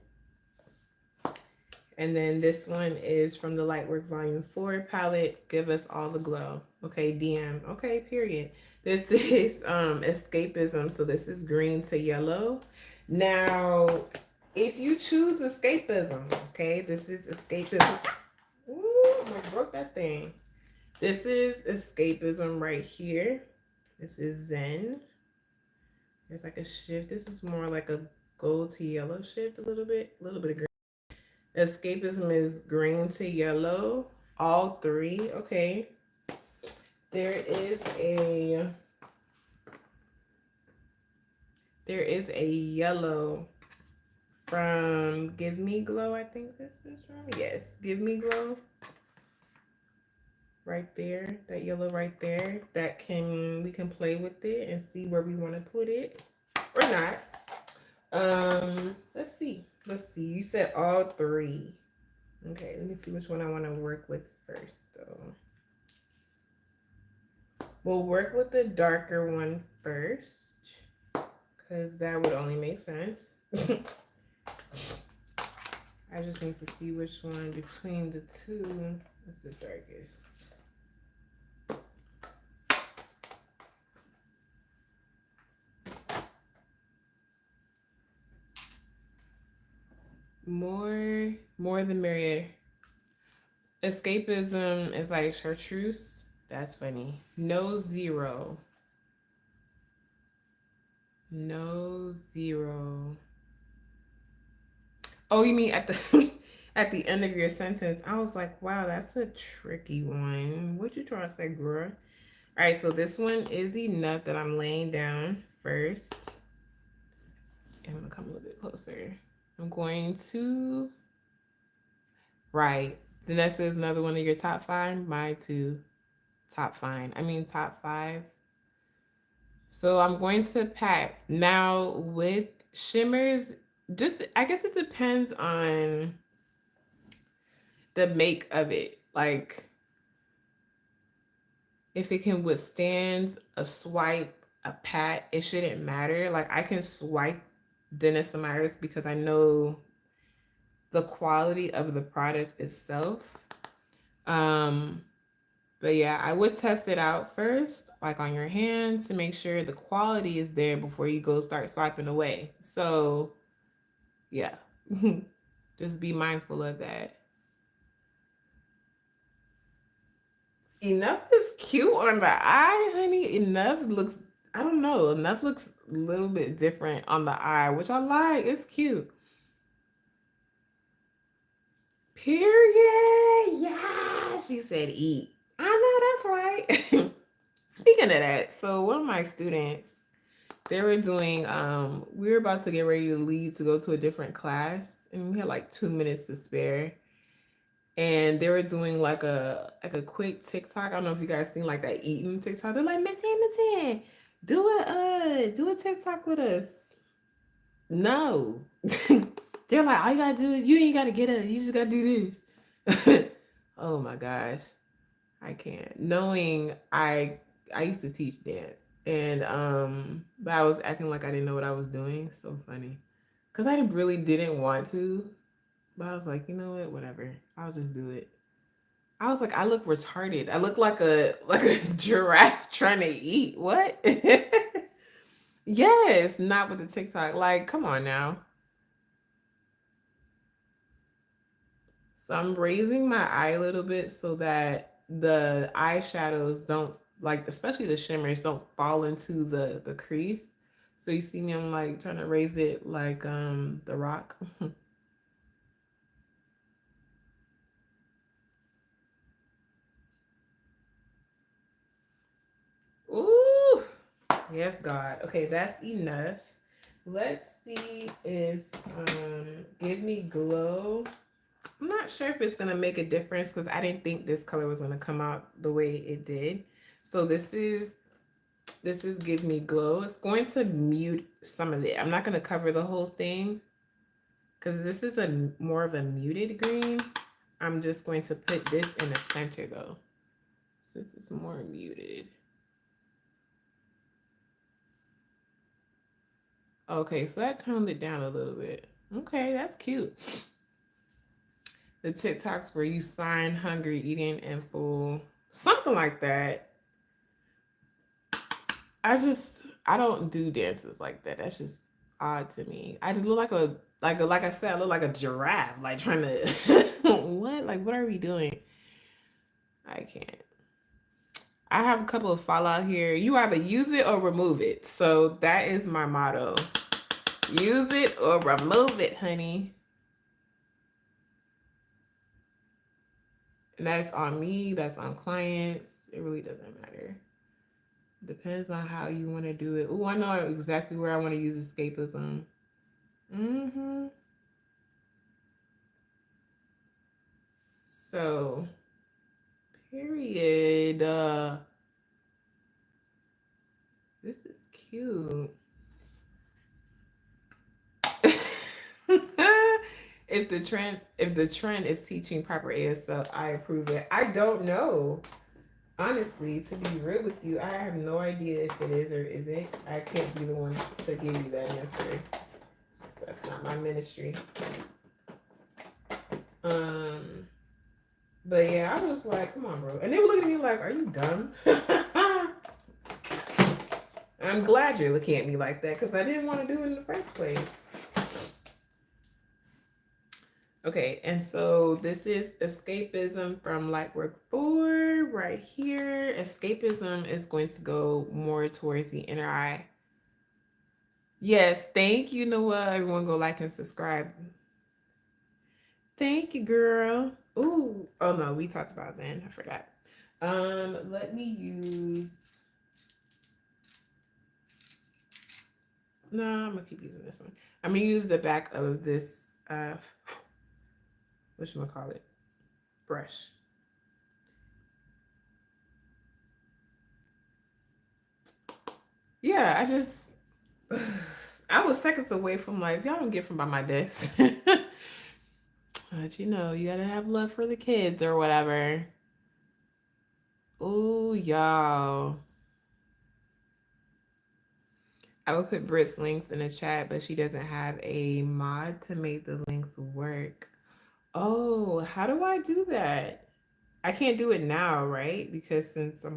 And then this one is from the Lightwork Volume 4 palette, Give Us All the Glow. Okay, DM. Okay, period. This is Escapism. So this is green to yellow. Now, if you choose Escapism, okay, this is Escapism. Ooh, I broke that thing. This is Escapism right here. This is Zen. There's like a shift. This is more like a gold to yellow shift a little bit of green. Escapism is green to yellow. All three. Okay. There is a yellow from Give Me Glow. I think this is from. Yes, Give Me Glow. Right there. That yellow right there. We can play with it and see where we want to put it. Or not. Let's see. You said all three. Okay, let me see which one I want to work with first, though. We'll work with the darker one first, because that would only make sense. I just need to see which one between the two is the darkest. More the merrier. Escapism is like chartreuse. That's funny. No zero. Oh, you mean at the at the end of your sentence? I was like, wow, that's a tricky one. What you trying to say, girl? All right, so this one is enough that I'm laying down first. And I'm gonna come a little bit closer. I'm going to, right. Vanessa is another one of your top five. My two top five. I mean, top five. So I'm going to pat. Now with shimmers, just, I guess it depends on the make of it. Like, if it can withstand a swipe, a pat, it shouldn't matter. Like, I can swipe Dennis Samiris because I know the quality of the product itself. But yeah, I would test it out first, like on your hand, to make sure the quality is there before you go start swiping away. So yeah, just be mindful of that. Enough is cute on the eye, honey. Enough looks, I don't know, enough looks a little bit different on the eye, which I like. It's cute. Period. Yeah, she said eat. I know that's right. Speaking of that, so one of my students, they were doing we were about to get ready to leave to go to a different class, and we had like 2 minutes to spare. And they were doing like a quick TikTok. I don't know if you guys seen like that eating TikTok. They're like, Miss Hamilton, do a TikTok with us. No. They're like, all you gotta do, you ain't gotta get up, you just gotta do this. Oh my gosh. I can't. Knowing I used to teach dance, and but I was acting like I didn't know what I was doing. So funny. Cause I really didn't want to. But I was like, you know what, whatever. I'll just do it. I was like, I look retarded. I look like a giraffe trying to eat. What? Yes, not with the TikTok. Like, come on now. So I'm raising my eye a little bit so that the eyeshadows don't, like, especially the shimmers, don't fall into the crease. So you see me, I'm like trying to raise it like the Rock. Ooh, yes, God. Okay, that's enough. Let's see if Give Me Glow. I'm not sure if it's gonna make a difference because I didn't think this color was gonna come out the way it did. So this is Give Me Glow. It's going to mute some of it. I'm not gonna cover the whole thing because this is a more of a muted green. I'm just going to put this in the center though, since it's more muted. Okay, so that toned it down a little bit. Okay, that's cute. The TikToks where you sign hungry, eating, and full, something like that. I don't do dances like that. That's just odd to me. I just look like I said, I look like a giraffe, like trying to what? Like what are we doing? I can't. I have a couple of fallout here. You either use it or remove it. So that is my motto. Use it or remove it, honey. And that's on me, that's on clients. It really doesn't matter. Depends on how you want to do it. Oh, I know exactly where I want to use escapism. Mm-hmm. So, period. This is cute. If the trend is teaching proper ASL, I approve it. I don't know. Honestly, to be real with you, I have no idea if it is or isn't. I can't be the one to give you that answer. That's not my ministry. But yeah, I was like, come on, bro. And they were looking at me like, are you dumb? I'm glad you're looking at me like that because I didn't want to do it in the first place. Okay, and so this is escapism from Lightwork 4 right here. Escapism is going to go more towards the inner eye. Yes, thank you, Noah. Everyone go like and subscribe. Thank you, girl. Ooh, oh no, we talked about Zen. I forgot. Let me use No, I'm gonna keep using this one. I'm gonna use the back of this whatchamacallit, brush. Yeah, I just I was seconds away from like, y'all don't get from by my desk. But you know, you gotta have love for the kids or whatever. Ooh, y'all. I would put Brit's links in the chat, but she doesn't have a mod to make the links work. Oh, how do I do that? I can't do it now, right? Because since the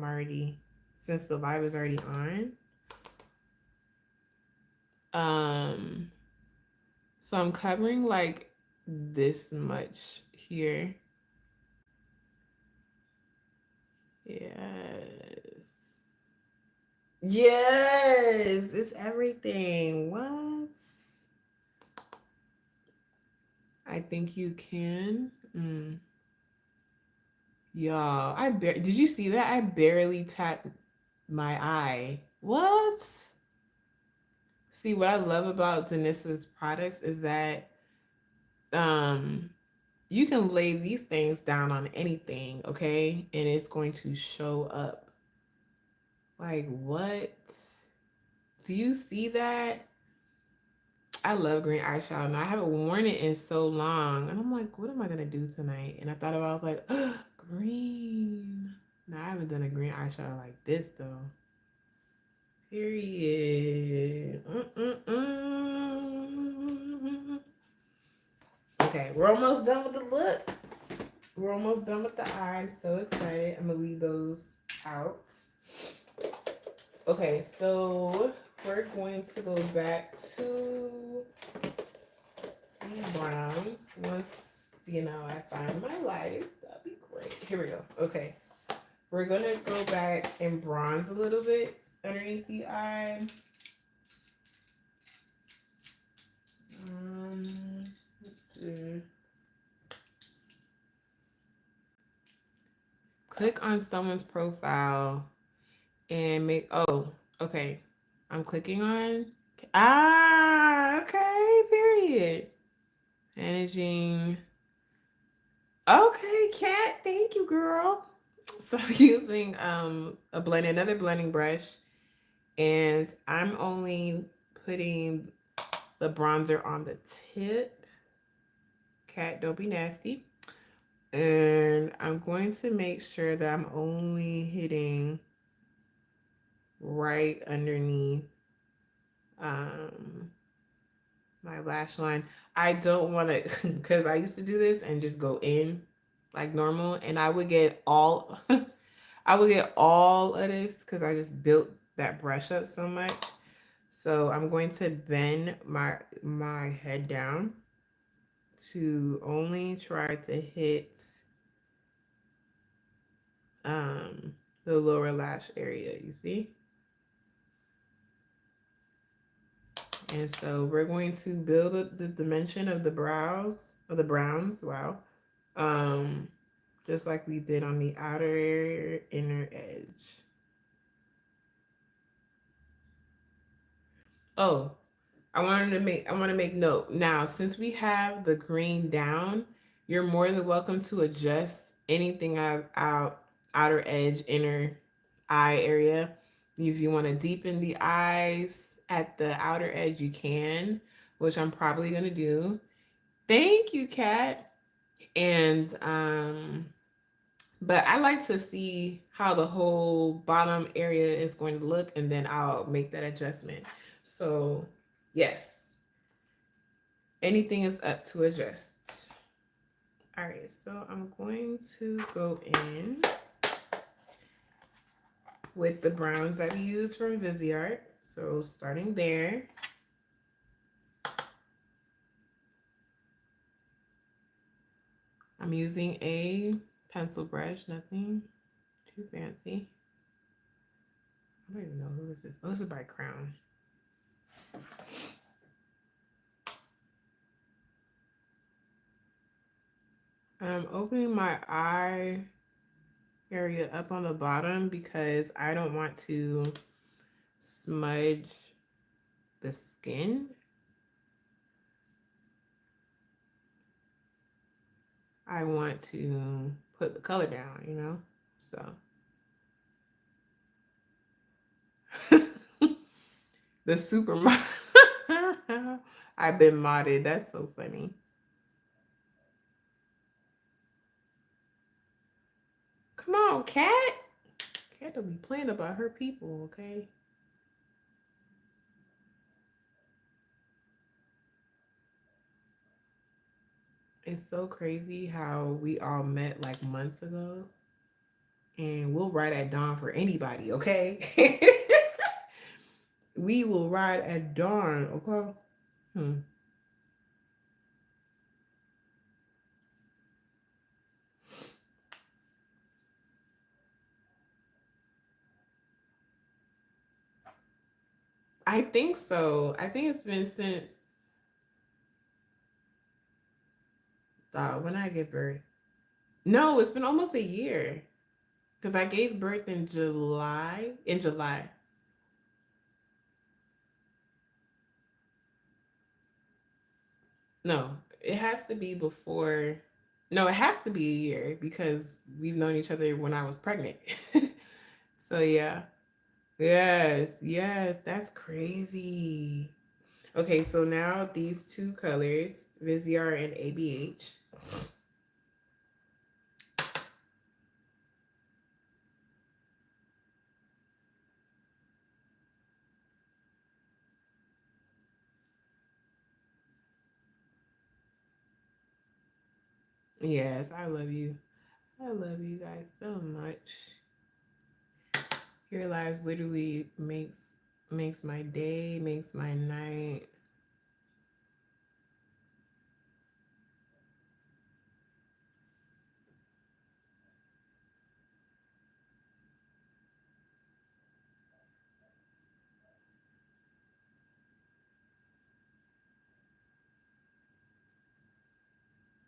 live is already on. Um, so I'm covering like this much here. Yes. Yes, it's everything. What? I think you can. Y'all, did you see that? I barely tapped my eye. What? See, what I love about Denissa's products is that um you can lay these things down on anything, okay? And it's going to show up. Like, what? Do you see that? I love green eyeshadow. And I haven't worn it in so long. And I'm like, what am I gonna do tonight? And I thought about I was like, oh, green. No, I haven't done a green eyeshadow like this though. Period. Okay, we're almost done with the look. We're almost done with the eye. I'm so excited. I'm gonna leave those out. Okay, so we're going to go back to browns. Once I find my life, that'd be great. Here we go. Okay, we're gonna go back and bronze a little bit underneath the eye. Click on someone's profile and make. Oh, okay. I'm clicking on. Okay. Period. Managing. Okay, Kat. Thank you, girl. So using another blending brush, and I'm only putting the bronzer on the tip. Kat, don't be nasty. And I'm going to make sure that I'm only hitting right underneath my lash line. I don't want to, because I used to do this and just go in like normal, and I would get all I would get all of this because I just built that brush up so much. So I'm going to bend my head down to only try to hit the lower lash area, you see? And so we're going to build up the dimension of the browns, wow. Just like we did on the outer inner edge. Oh, I want to make note. Now, since we have the green down, you're more than welcome to adjust anything outer edge, inner eye area. If you want to deepen the eyes at the outer edge, you can, which I'm probably gonna do. Thank you, Kat. And but I like to see how the whole bottom area is going to look, and then I'll make that adjustment. So yes, anything is up to adjust. All right, so I'm going to go in with the browns that we used from Viseart. So starting there. I'm using a pencil brush, nothing too fancy. I don't even know who this is. Oh, this is by Crown. I'm opening my eye area up on the bottom because I don't want to smudge the skin, I want to put the color down, you know? So the super mod. I've been modded. That's so funny. Come on, cat. Cat don't be playing about her people, okay? It's so crazy how we all met like months ago and we'll ride at dawn for anybody, okay? We will ride at dawn, okay? Hmm. I think so. I think it's been since when I give birth. No, it's been almost a year because I gave birth in July. In July. No, it has to be before. No, it has to be a year because we've known each other when I was pregnant. So yeah. Yes, yes, that's crazy. Okay, so now these two colors, Vizier and ABH. Yes, I love you. I love you guys so much. Your lives literally makes my day, makes my night.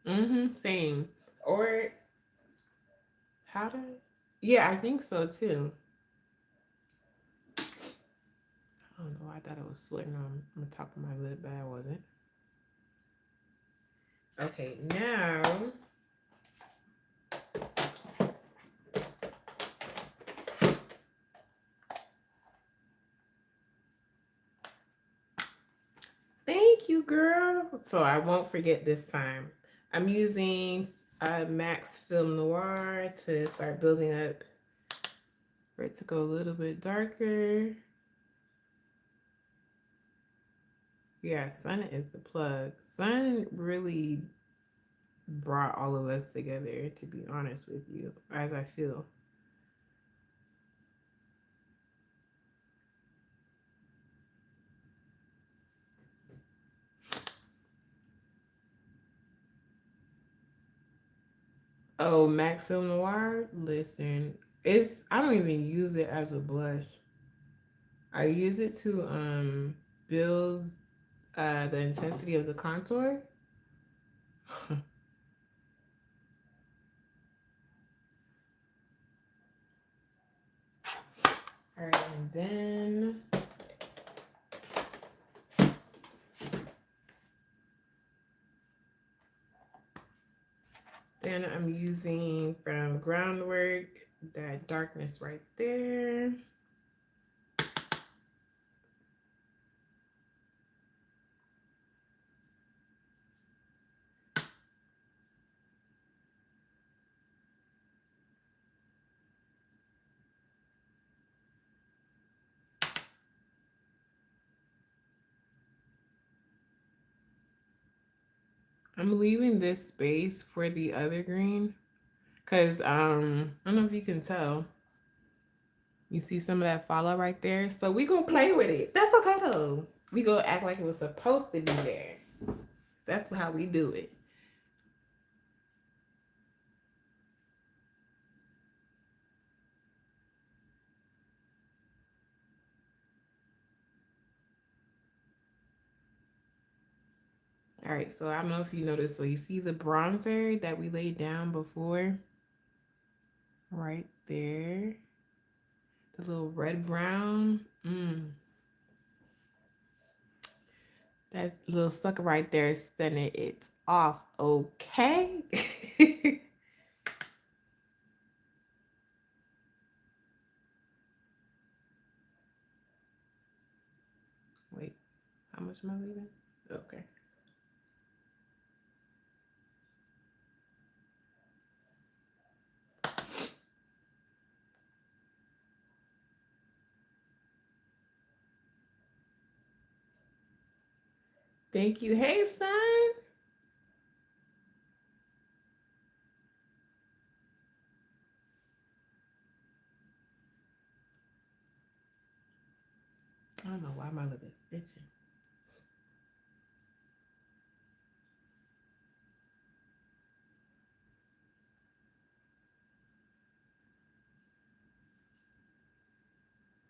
Mm-hmm. Same. Or how to? Yeah, I think so too. I don't know. I thought it was sweating on the top of my lip, but I wasn't. Okay, now thank you, girl. So I won't forget this time. I'm using Max Film Noir to start building up for it to go a little bit darker. Yeah, Sun is the plug. Sun really brought all of us together, to be honest with you, as I feel. Oh, Mac Film Noir. Listen, it's I don't even use it as a blush. I use it to build the intensity of the contour. All right, and then I'm using from Groundwork that darkness right there. I'm leaving this space for the other green because I don't know if you can tell. You see some of that follow right there? So we gonna play with it. That's okay though. We gonna act like it was supposed to be there. That's how we do it. All right, so I don't know if you noticed. So you see the bronzer that we laid down before? Right there. The little red brown. That little sucker right there is setting it off. Okay. Wait, how much am I leaving? Okay. Thank you. Hey, son. I don't know why my lip is itching.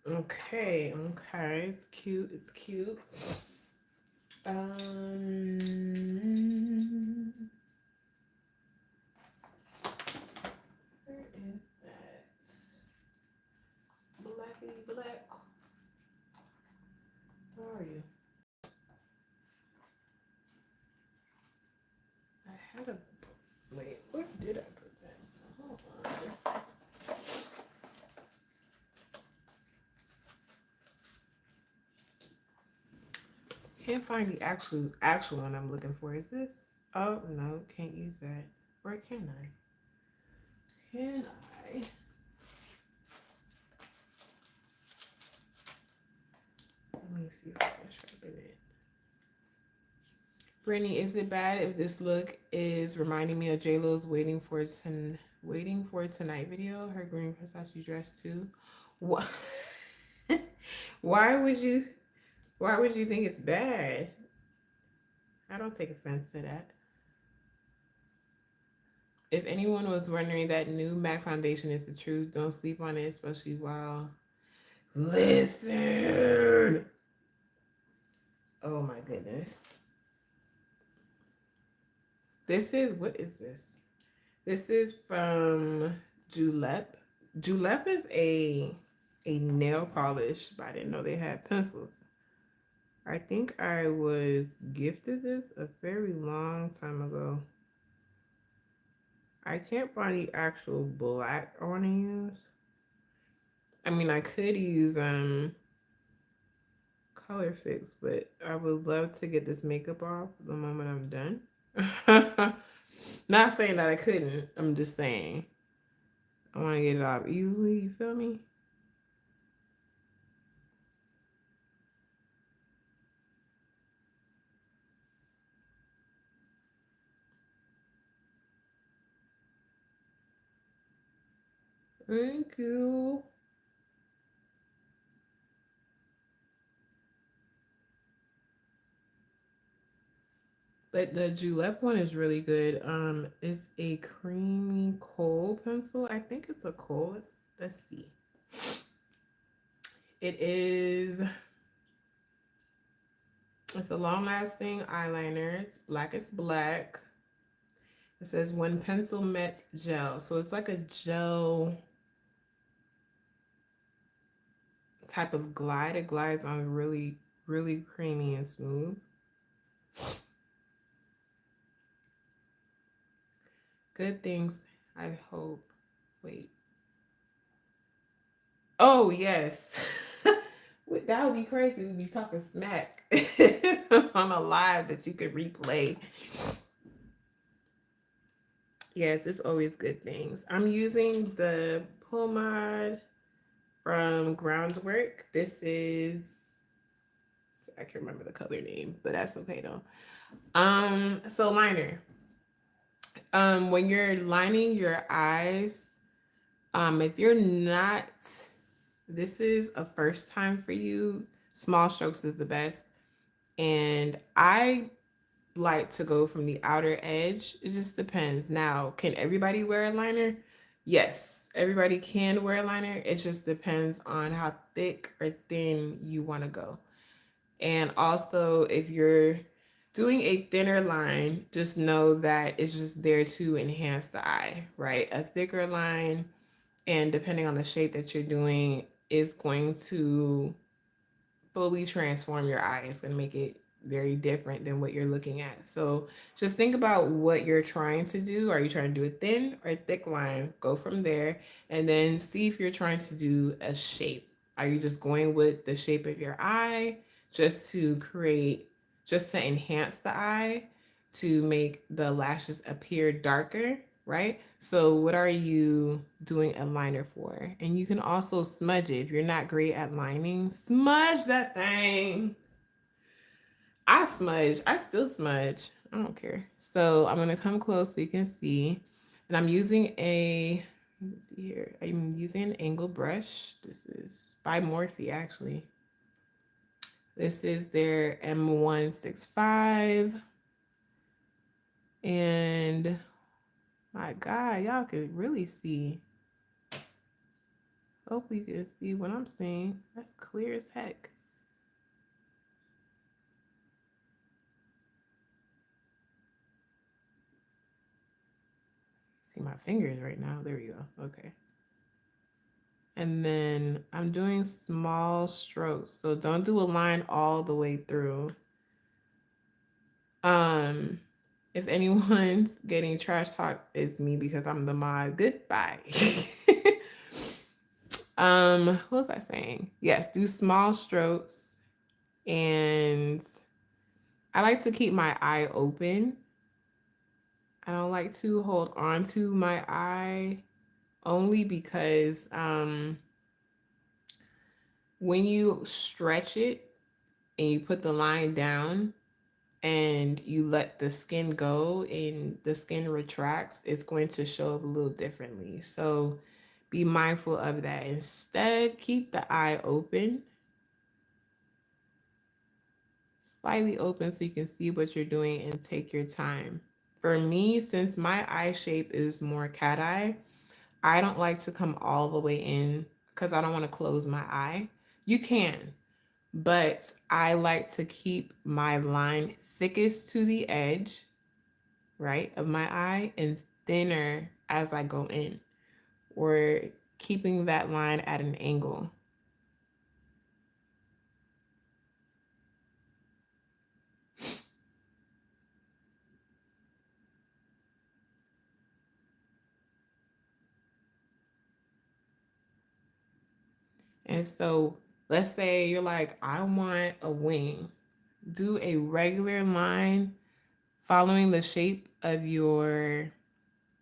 Okay, okay. It's cute. It's cute. Um, where is that? Blacky black. Where are you? I had a. Wait, where did I put that? Hold on. Can't find the actual one I'm looking for. Is this? Oh no, can't use that. Where can I? Can I? Let me see if I can sharpen it. Brittany, is it bad if this look is reminding me of J Lo's Waiting for Tonight video? Her green Versace dress too. What? why would you? Why would you think it's bad? I don't take offense to that. If anyone was wondering, that new MAC foundation is the truth. Don't sleep on it, especially while. Listen. Oh my goodness. This is, what is this? This is from Julep. Julep is a nail polish, but I didn't know they had pencils. I think I was gifted this a very long time ago. I can't find the actual black I want to use. I mean, I could use color fix, but I would love to get this makeup off the moment I'm done. Not saying that I couldn't. I'm just saying I want to get it off easily. You feel me? Thank you. But the Julep one is really good. It's a creamy kohl pencil. I think it's a kohl. Let's see. It is. It's a long-lasting eyeliner. It's black as black. It says when pencil met gel. So it's like a gel type of glide. It glides on really, really creamy and smooth. Good things, I hope. Wait. Oh, yes. That would be crazy. We'd be talking smack on a live that you could replay. Yes, it's always good things. I'm using the pomade from Groundwork. This is, I can't remember the color name, but that's okay though. So liner. When you're lining your eyes, if you're not, this is a first time for you, small strokes is the best. And I like to go from the outer edge. It just depends. Now, can everybody wear a liner? Yes, everybody can wear a liner. It just depends on how thick or thin you want to go. And also, if you're doing a thinner line, just know that it's just there to enhance the eye, right? A thicker line, and depending on the shape that you're doing, is going to fully transform your eye. It's going to make it very different than what you're looking at. So just think about what you're trying to do. Are you trying to do a thin or a thick line? Go from there and then see if you're trying to do a shape. Are you just going with the shape of your eye just to create, just to enhance the eye, to make the lashes appear darker, right? So what are you doing a liner for? And you can also smudge it. If you're not great at lining, smudge that thing. I smudge. I still smudge. I don't care. So I'm gonna come close so you can see. And I'm using a, let's see here. I'm using an angle brush. This is by Morphe actually. This is their M165. And my God, y'all can really see. Hopefully you can see what I'm seeing. That's clear as heck. See my fingers right now. There we go. Okay. And then I'm doing small strokes. So don't do a line all the way through. Um, if anyone's getting trash talk, it's me because I'm the mod. Goodbye. What was I saying? Yes, do small strokes. And I like to keep my eye open. I don't like to hold on to my eye only because when you stretch it and you put the line down and you let the skin go and the skin retracts, it's going to show up a little differently. So be mindful of that. Instead, keep the eye open, slightly open so you can see what you're doing and take your time. For me, since my eye shape is more cat eye, I don't like to come all the way in because I don't want to close my eye. You can, but I like to keep my line thickest to the edge, right, of my eye and thinner as I go in, or keeping that line at an angle. And so let's say you're like, I want a wing. Do a regular line following the shape of your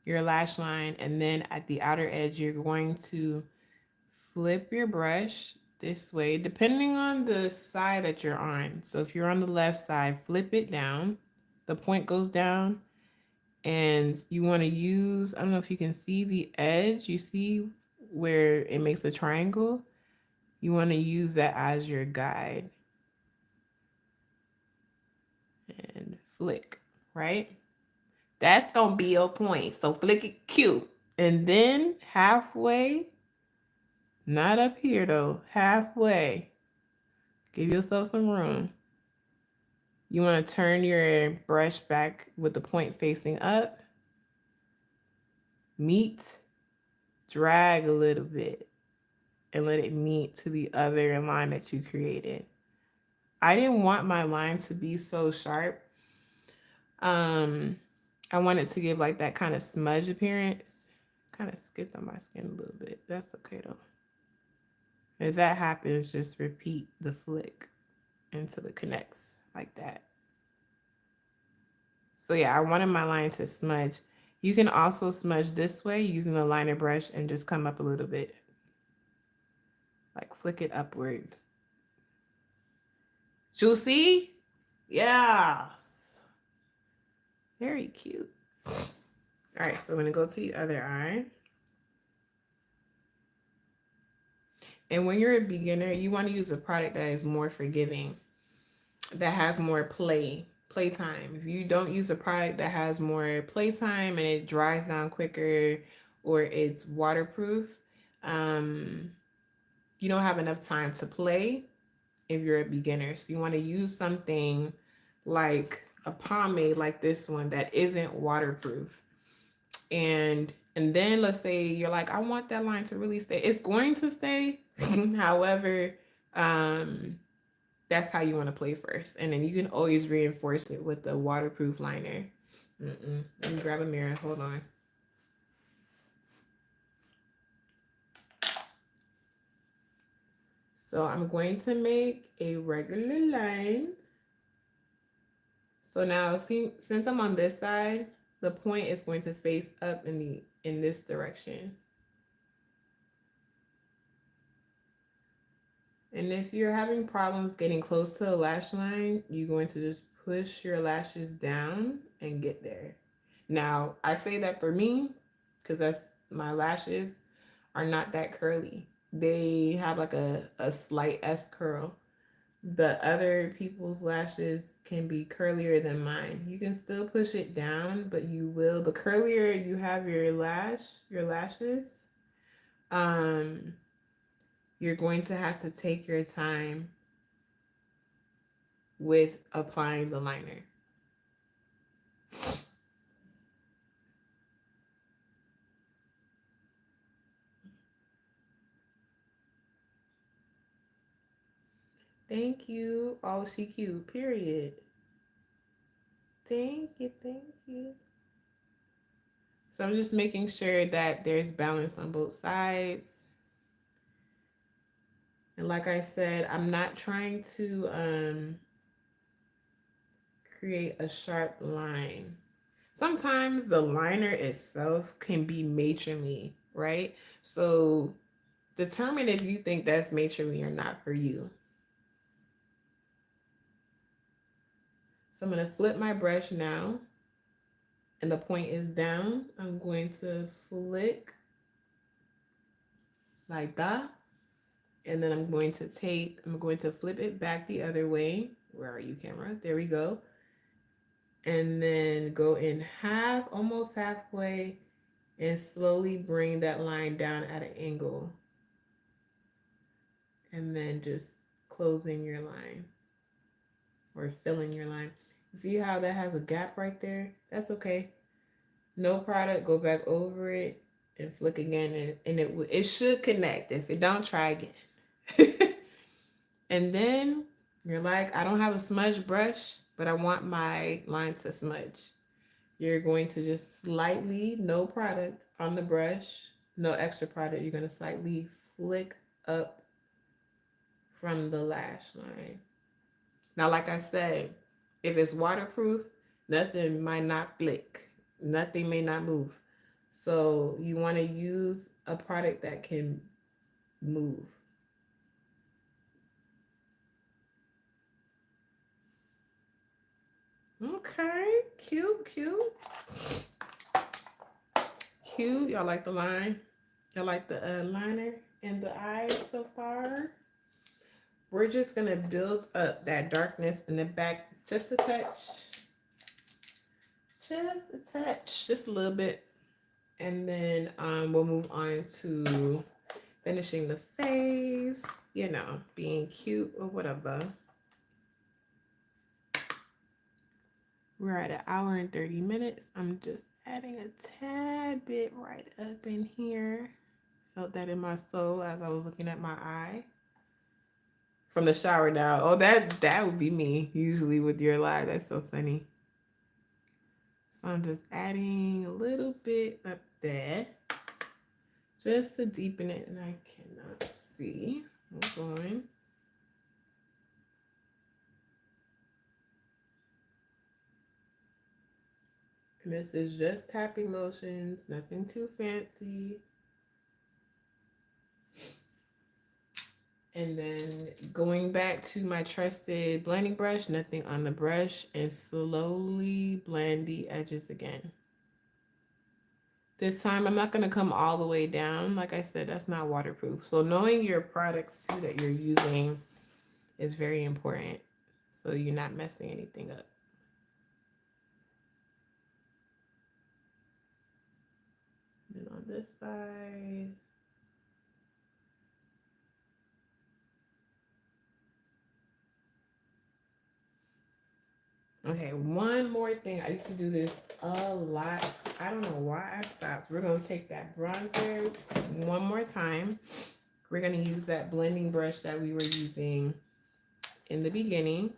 lash line, and then at the outer edge you're going to flip your brush this way depending on the side that you're on. So if you're on the left side, flip it down, the point goes down, and you want to use, I don't know if you can see the edge, you see where it makes a triangle, you want to use that as your guide and flick, right? That's gonna be your point. So flick it cute. And then halfway, not up here though, halfway, give yourself some room. You want to turn your brush back with the point facing up, meet, drag a little bit, and let it meet to the other line that you created. I didn't want my line to be so sharp. I wanted to give like that kind of smudge appearance. Kind of skipped on my skin a little bit. That's okay though. If that happens, just repeat the flick until it connects like that. So yeah, I wanted my line to smudge. You can also smudge this way using a liner brush and just come up a little bit. Like flick it upwards. Juicy? Yes. Very cute. All right, so I'm gonna go to the other eye. And when you're a beginner, you want to use a product that is more forgiving, that has more playtime. If you don't use a product that has more playtime and it dries down quicker or it's waterproof, you don't have enough time to play if you're a beginner. So you want to use something like a pomade like this one that isn't waterproof. And then let's say you're like, I want that line to really stay. It's going to stay. However, That's how you want to play first. And then you can always reinforce it with the waterproof liner. Let me grab a mirror. Hold on. So I'm going to make a regular line. So now, see, since I'm on this side, the point is going to face up in this direction. And if you're having problems getting close to the lash line, you're going to just push your lashes down and get there. Now, I say that for me because that's my lashes are not that curly. They have like a slight S curl. The other people's lashes can be curlier than mine. You can still push it down, but the curlier you have your lashes, um, you're going to have to take your time with applying the liner. Thank you. Oh, she cute. Period. Thank you. Thank you. So I'm just making sure that there's balance on both sides. And like I said, I'm not trying to create a sharp line. Sometimes the liner itself can be matronly, right? So determine if you think that's matronly or not for you. So I'm going to flip my brush now, and the point is down. I'm going to flick like that. And then I'm going to flip it back the other way. Where are you, camera? There we go. And then go in half, almost halfway, and slowly bring that line down at an angle. And then just closing your line or filling your line. See how that has a gap right there? That's okay. No product, go back over it and flick again, and it should connect. If it don't, try again. And then you're like, I don't have a smudge brush, but I want my line to smudge. You're going to just slightly, no product on the brush, no extra product. You're going to slightly flick up from the lash line. Now, like I said, if it's waterproof, nothing might not flick. Nothing may not move. So you want to use a product that can move. Okay, cute, cute. Cute. Y'all like the line? Y'all like the liner and the eyes so far? We're just going to build up that darkness in the back just a touch. Just a touch. Just a little bit. And then we'll move on to finishing the face, you know, being cute or whatever. We're at 1 hour and 30 minutes. I'm just adding a tad bit right up in here. Felt that in my soul as I was looking at my eye. From the shower now. Oh, that would be me usually with your live. That's so funny. So I'm just adding a little bit up there just to deepen it, and I cannot see. Hold on. And this is just tapping motions, nothing too fancy. And then going back to my trusted blending brush, nothing on the brush, and slowly blend the edges again. This time I'm not going to come all the way down. Like I said, that's not waterproof. So knowing your products too that you're using is very important, so you're not messing anything up. And on this side. Okay, one more thing. I used to do this a lot. I don't know why I stopped. We're going to take that bronzer one more time. We're going to use that blending brush that we were using in the beginning.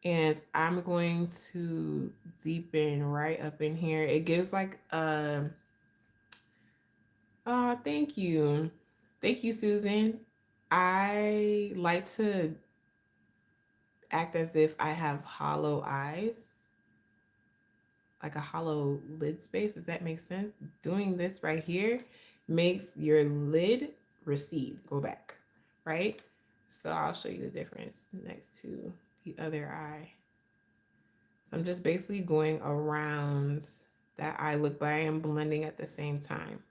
And I'm going to deepen right up in here. It gives like oh, thank you. Thank you, Susan. I like to act as if I have hollow eyes, like a hollow lid space. Does that make sense? Doing this right here makes your lid recede, go back, right? So I'll show you the difference next to the other eye. So I'm just basically going around that eye look, but I am blending at the same time.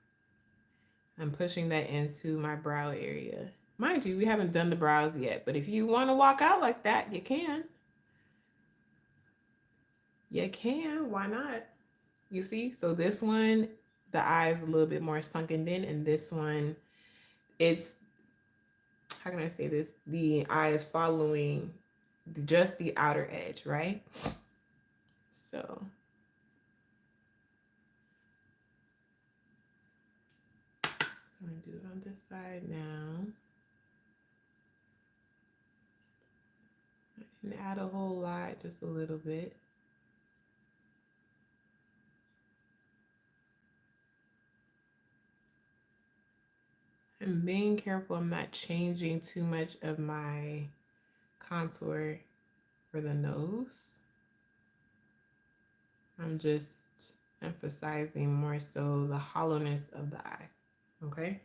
I'm pushing that into my brow area. Mind you, we haven't done the brows yet, but if you want to walk out like that, you can. You can. Why not? You see? So this one, the eye is a little bit more sunken in, and this one, it's, how can I say this? The eye is following just the outer edge, right? So I'm gonna do it on this side now. And add a whole lot, just a little bit. I'm being careful I'm not changing too much of my contour for the nose. I'm just emphasizing more so the hollowness of the eye. Okay?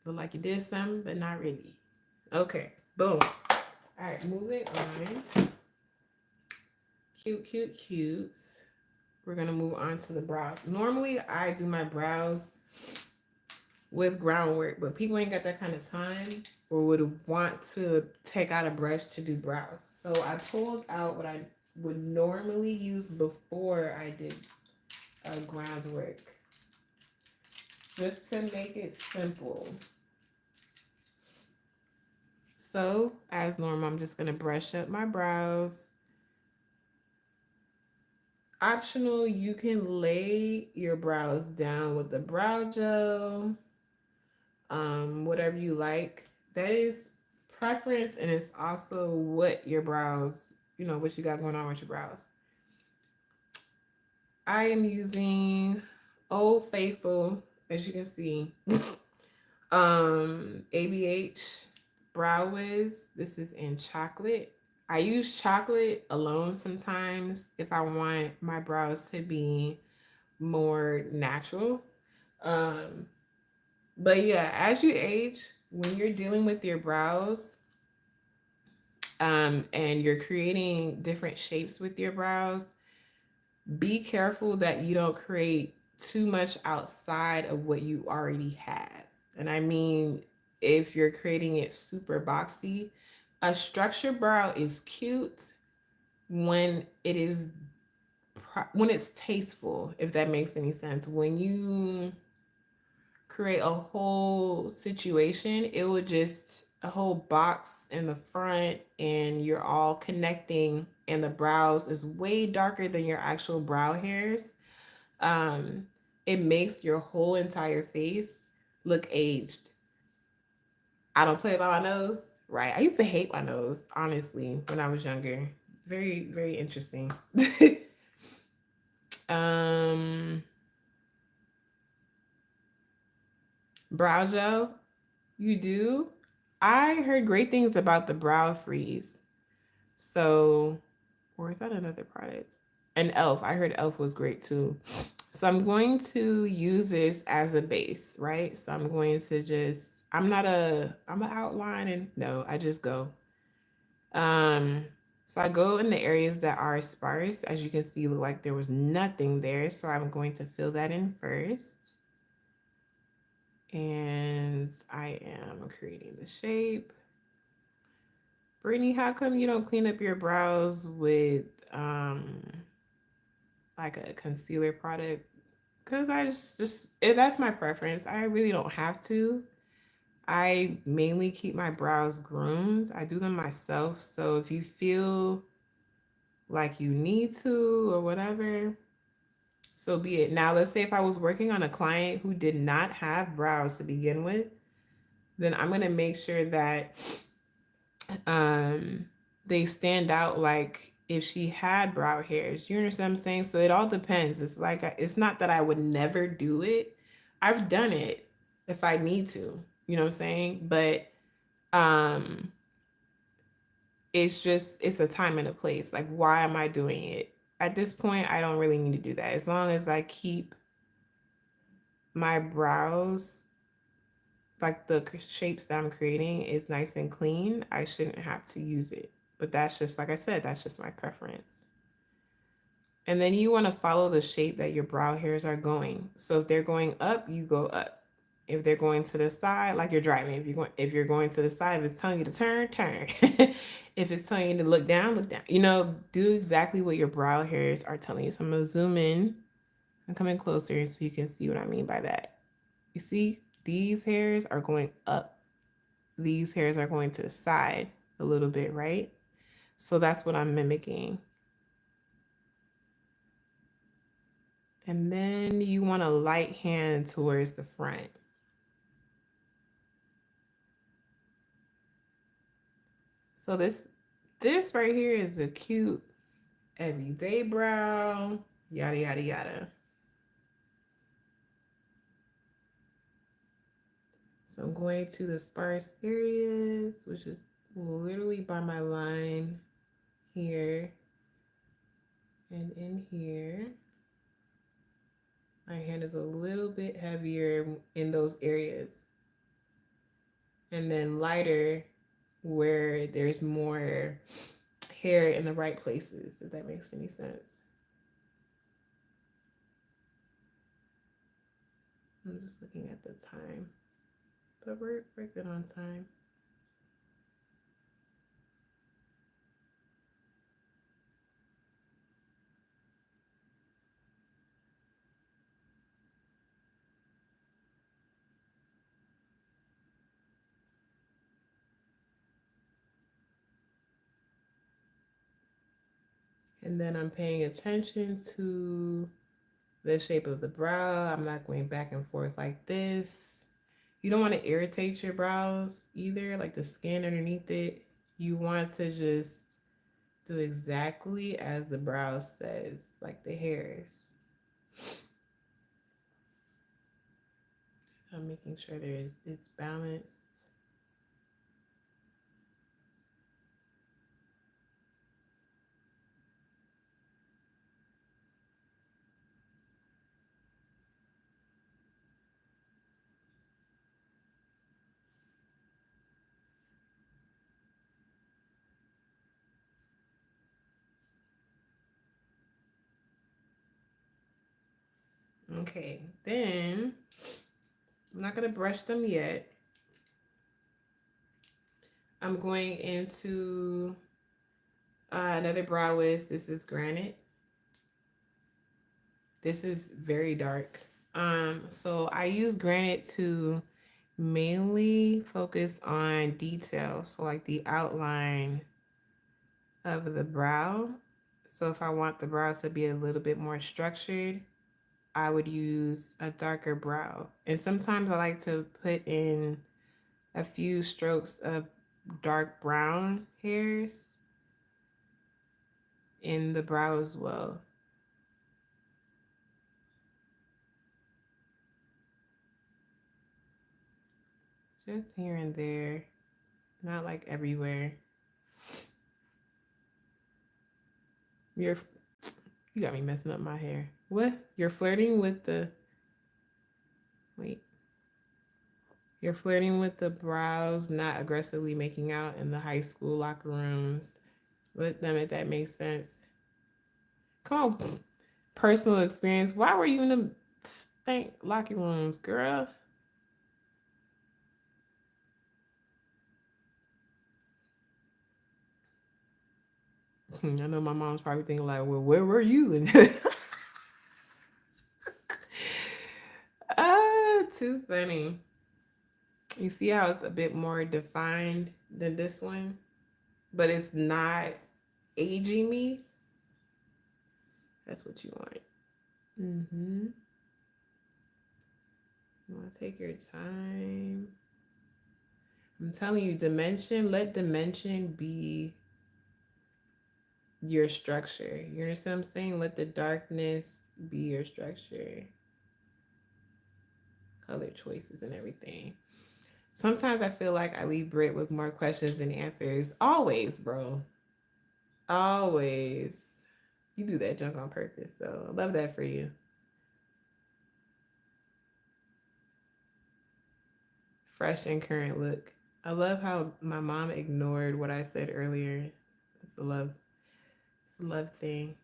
Look like you did something, but not really. Okay, boom. All right, moving on. Cute, cute, cute. We're gonna move on to the brows. Normally, I do my brows with groundwork, but people ain't got that kind of time or would want to take out a brush to do brows. So I pulled out what I would normally use before I did groundwork, just to make it simple. So as normal, I'm just gonna brush up my brows. Optional, you can lay your brows down with the brow gel, whatever you like. That is preference, and it's also what your brows, what you got going on with your brows. I am using Old Faithful, as you can see, ABH Brow Wiz. This is in chocolate. I use chocolate alone sometimes if I want my brows to be more natural. Um, but yeah, as you age, when you're dealing with your brows, and you're creating different shapes with your brows, be careful that you don't create too much outside of what you already have. And I mean, if you're creating it super boxy, a structured brow is cute when it is when it's tasteful, if that makes any sense. When you create a whole situation, it would just a whole box in the front and you're all connecting and the brows is way darker than your actual brow hairs. um it makes your whole entire face look aged. I don't play by my nose, right? I used to hate my nose, honestly, when I was younger. Very, very interesting. um Brow gel, you do? I heard great things about the brow freeze. So, or is that another product? And Elf. I heard Elf was great too. So I'm going to use this as a base, right? So I'm going to just, I'm an outline and no, I just go. Um, so I go in the areas that are sparse. As you can see, look like there was nothing there. So I'm going to fill that in first. And I am creating the shape. Brittany, how come you don't clean up your brows with like a concealer product? Because I just if that's my preference. I really don't have to. I mainly keep my brows groomed. I do them myself. So if you feel like you need to or whatever, so be it. Now, let's say if I was working on a client who did not have brows to begin with, then I'm going to make sure that um they stand out like if she had brow hairs. You understand what I'm saying? So it all depends. It's like it's not that I would never do it. I've done it if I need to. You know what I'm saying? But um it's just it's a time and a place. Like, why am I doing it? At this point, I don't really need to do that. As long as I keep my brows, like the shapes that I'm creating is nice and clean, I shouldn't have to use it. But that's just, like I said, that's just my preference. And then you want to follow the shape that your brow hairs are going. So if they're going up, you go up. If they're going to the side, like you're driving, if you're going to the side, if it's telling you to turn, turn. If it's telling you to look down, look down. Do exactly what your brow hairs are telling you. So I'm gonna zoom in and come in closer so you can see what I mean by that. You see, these hairs are going up. These hairs are going to the side a little bit, right? So that's what I'm mimicking. And then you want a light hand towards the front. So this right here is a cute everyday brow, yada yada yada. So I'm going to the sparse areas, which is literally by my line here and in here. My hand is a little bit heavier in those areas. And then lighter where there's more hair in the right places, if that makes any sense. I'm just looking at the time, but we're good on time. And then I'm paying attention to the shape of the brow. I'm not going back and forth like this. You don't want to irritate your brows either, like the skin underneath it. You want to just do exactly as the brow says, like the hairs. I'm making sure it's balanced. Okay, then I'm not gonna brush them yet. I'm going into another brow wiz. This is Granite. This is very dark. So I use Granite to mainly focus on detail. So like the outline of the brow. So if I want the brows to be a little bit more structured, I would use a darker brow. And sometimes I like to put in a few strokes of dark brown hairs in the brow as well. Just here and there, not like everywhere. You got me messing up my hair. What? You're flirting with the wait. You're flirting with the brows, not aggressively making out in the high school locker rooms with them, if that makes sense. Come on, personal experience. Why were you in the stank locker rooms, girl? I know my mom's probably thinking like, well, where were you? Too funny. You see how it's a bit more defined than this one, but it's not aging me. That's what you want. Mm-hmm. You want to take your time. I'm telling you, let dimension be your structure. You understand what I'm saying? Let the darkness be your structure. Color choices and everything. Sometimes I feel like I leave Brit with more questions than answers. Always, bro. Always. You do that junk on purpose, so I love that for you. Fresh and current look. I love how my mom ignored what I said earlier. It's a love. It's a love thing.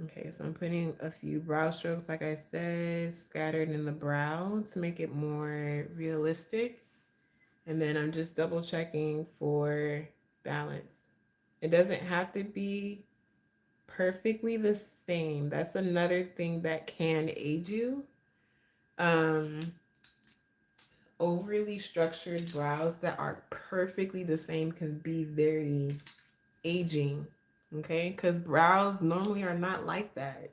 Okay, so I'm putting a few brow strokes, like I said, scattered in the brow to make it more realistic. And then I'm just double checking for balance. It doesn't have to be perfectly the same. That's another thing that can aid you. Um, Overly structured brows that are perfectly the same can be very aging. Okay, because brows normally are not like that.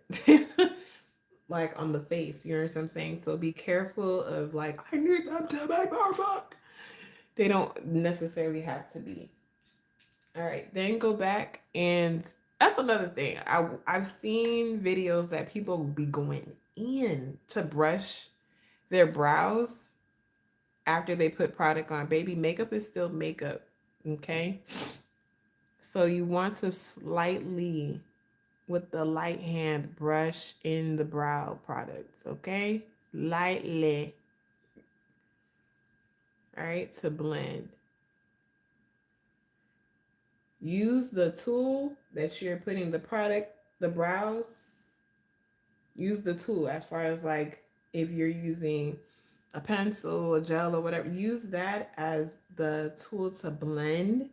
Like on the face, you know what I'm saying? So be careful of like, I need them to be perfect. They don't necessarily have to be. All right, then go back, and that's another thing. I've seen videos that people be going in to brush their brows after they put product on. Baby, makeup is still makeup, okay? So you want to slightly, with the light hand, brush in the brow products, okay? Lightly, all right, to blend. Use the tool that you're putting the brows, use the tool as far as like if you're using a pencil, a gel, or whatever, use that as the tool to blend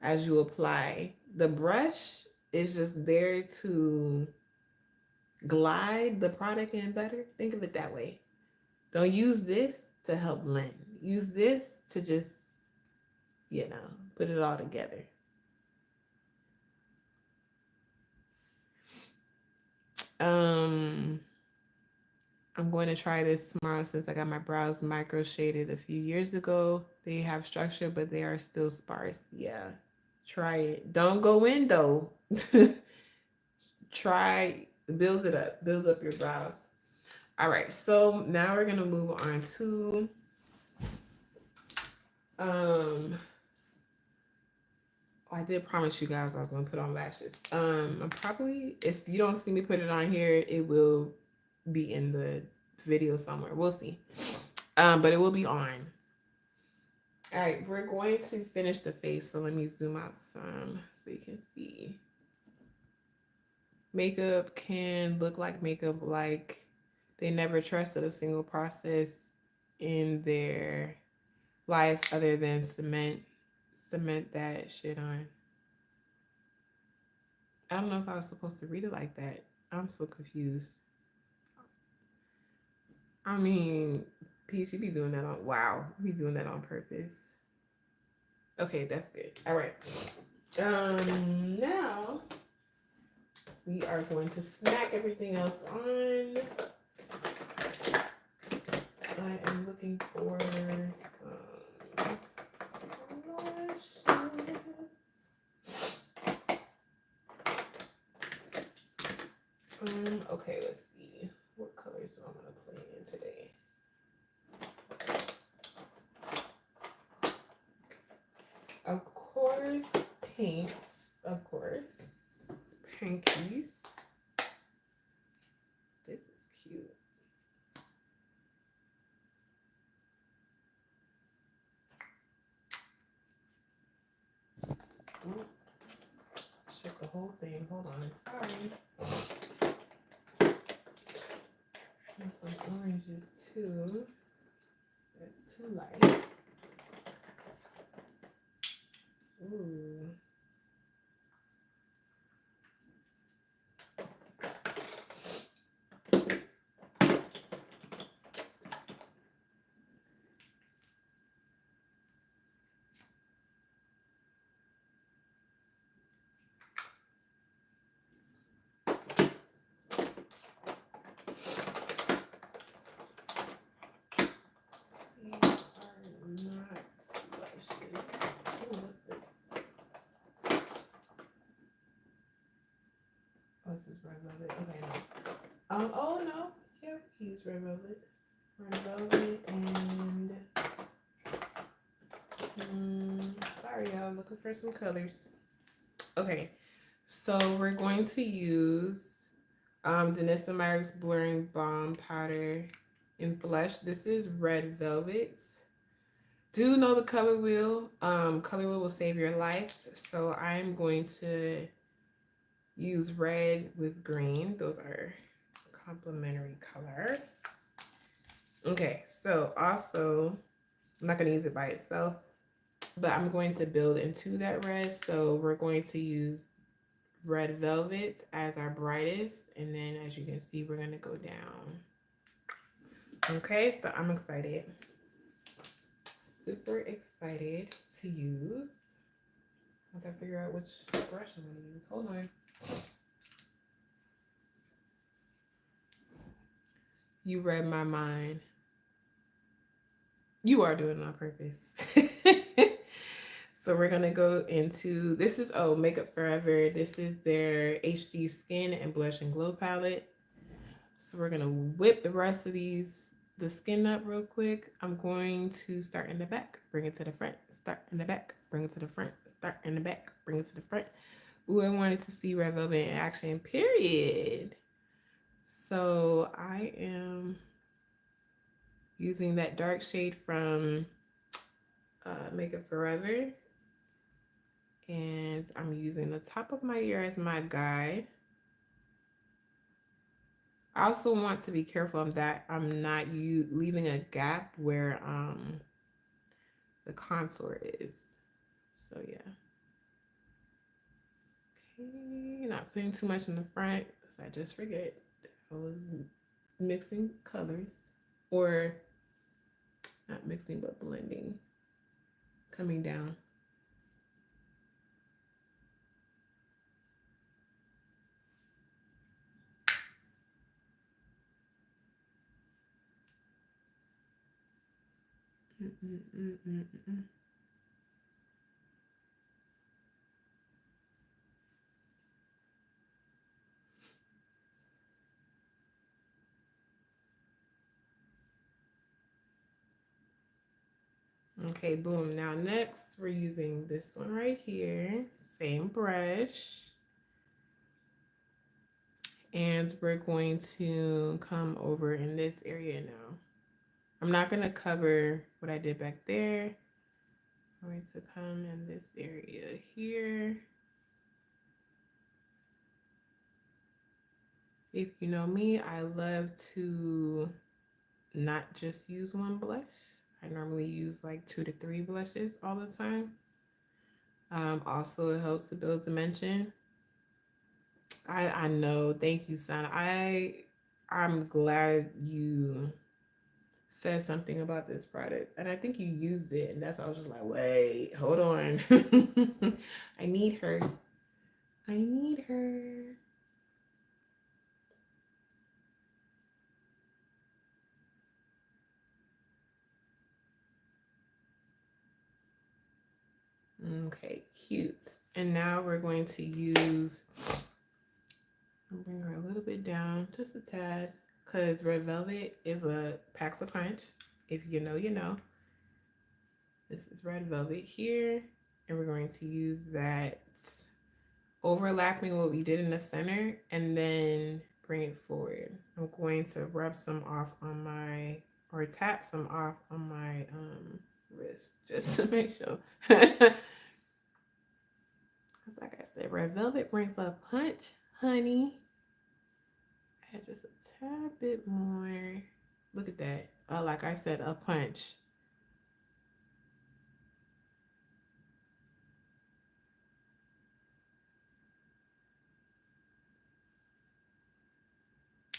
as you apply. The brush is just there to glide the product in better. Think of it that way. Don't use this to help blend. Use this to just, put it all together. Um, I'm going to try this tomorrow since I got my brows micro shaded a few years ago. They have structure, but they are still sparse. Yeah, try it. Don't go in though. Try, builds it up, builds up your brows. All right, so now we're gonna move on to I did promise you guys I was gonna put on lashes. I'm probably, if you don't see me put it on here, it will be in the video somewhere. We'll see. But it will be on. All right, we're going to finish the face. So let me zoom out some so you can see. Makeup can look like makeup, like they never trusted a single process in their life other than cement that shit on. I don't know if I was supposed to read it like that. I'm so confused. I mean, Peach, you be doing that on, wow, you be doing that on purpose. Okay, that's good. All right. Now we are going to smack everything else on. I am looking for some lashes. Okay, let's see. What colors do I want to play in today? Of course, pinks. Of course. Pinkies. This is cute. Ooh. Check the whole thing. Hold on. Sorry. There's some oranges too. That's too light. Ooh. this is red velvet. Okay, no. Oh no. Yep, he's red velvet. Red velvet and sorry, y'all. Looking for some colors. Okay, so we're going to use Danessa Meyer's Blurring Balm Powder in Flesh. This is red velvet. Do know the color wheel. Color wheel will save your life. So I'm going to use red with green. Those are complementary colors. Okay, so also, I'm not going to use it by itself, but I'm going to build into that red. So we're going to use red velvet as our brightest. And then as you can see, we're going to go down. Okay, so I'm excited. Super excited to use. Once I figure out which brush I'm going to use. Hold on. You read my mind. You are doing it on purpose. So we're going to go into, this is, Makeup Forever. This is their HD Skin and Blush and Glow palette. So we're going to whip the rest of the skin up real quick. I'm going to start in the back, bring it to the front, start in the back, bring it to the front, start in the back, bring it to the front. Ooh, I wanted to see red velvet in action, period. So I am using that dark shade from Makeup Forever. And I'm using the top of my ear as my guide. I also want to be careful of that I'm not leaving a gap where the contour is. So yeah. Okay, not putting too much in the front because I just forget I was mixing colors, or not mixing but blending, coming down. Okay, boom. Now next we're using this one right here, same brush. And we're going to come over in this area now. I'm not going to cover what I did back there. I'm going to come in this area here. If you know me, I love to not just use one blush. I normally use like 2 to 3 blushes all the time. Also, it helps to build dimension. I know. Thank you, son. I'm glad you said something about this product, and I think you used it, and that's why I was just like, wait, hold on. I need her. I need her. Okay, cute. And now we're going to use, I'll bring her a little bit down, just a tad, because red velvet is packs a punch. If you know, you know. This is red velvet here, and we're going to use that overlapping what we did in the center, and then bring it forward. I'm going to rub some off on my, or tap some off on my wrist, just to make sure. Because like I said, red velvet brings a punch, honey. Add just a tad bit more. Look at that. Like I said, a punch.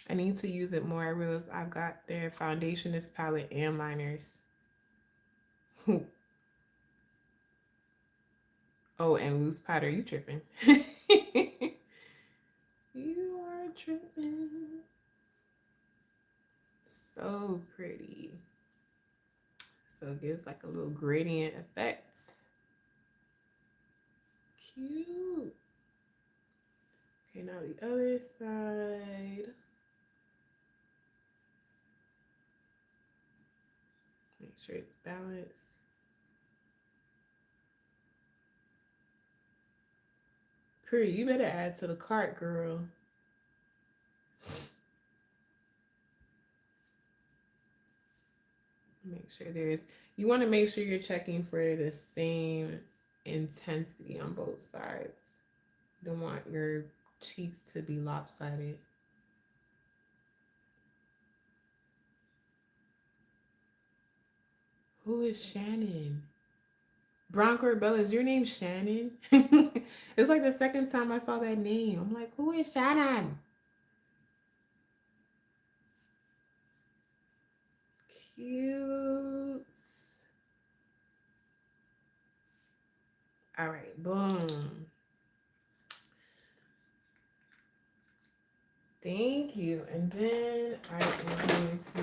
I need to use it more. I realize I've got their foundation, this palette, and liners. Oh, and loose powder. You tripping. You are tripping. So pretty. So it gives like a little gradient effect. Cute. Okay, now the other side. Make sure it's balanced. Pretty, you better add to the cart, girl. Make sure there's, you want to make sure you're checking for the same intensity on both sides. You don't want your cheeks to be lopsided. Who is Shannon? Bronco Bella, is your name Shannon? It's like the second time I saw that name. I'm like, who is Shannon? Cute. All right, boom. Thank you. And then I am going to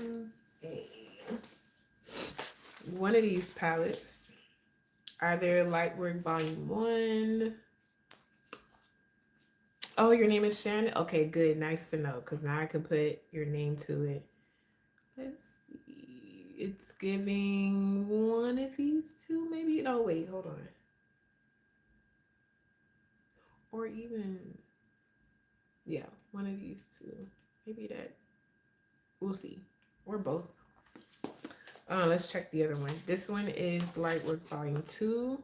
use one of these palettes. Are there Lightwork Volume 1? Oh, your name is Shannon? Okay, good. Nice to know, because now I can put your name to it. Let's see. It's giving one of these two, maybe. No, wait, hold on. Or even, yeah, one of these two. Maybe that. We'll see. Or both. Let's check the other one. This one is Lightwork Volume 2.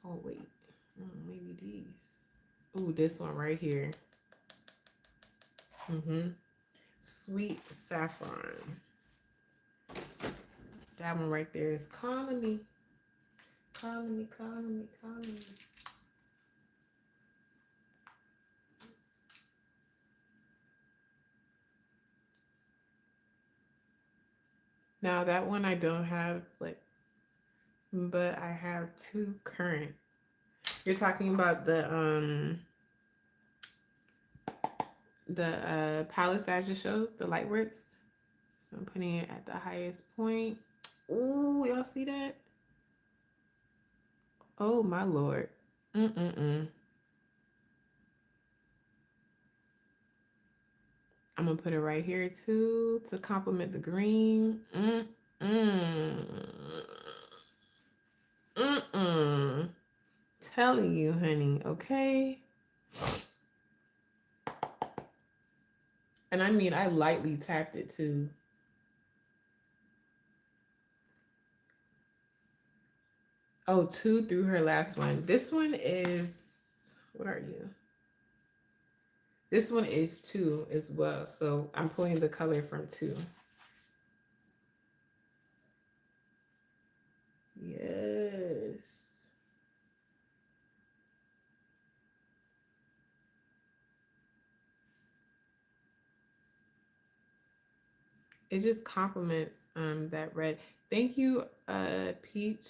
Oh, wait. Maybe these. Ooh, this one right here. Sweet Saffron. That one right there is calling me. Calling me, calling me, calling me. Now that one I don't have, like, but I have two current. You're talking about the palace I just showed, the Lightworks. So I'm putting it at the highest point. Ooh, y'all see that? Oh my lord. I'm gonna put it right here too to complement the green. Telling you, honey, okay? And I mean, I lightly tapped it too. Oh, two through her last one. This one is, what are you? This one is 2 as well. So I'm pulling the color from 2. Yes. It just complements that red. Thank you, Peach.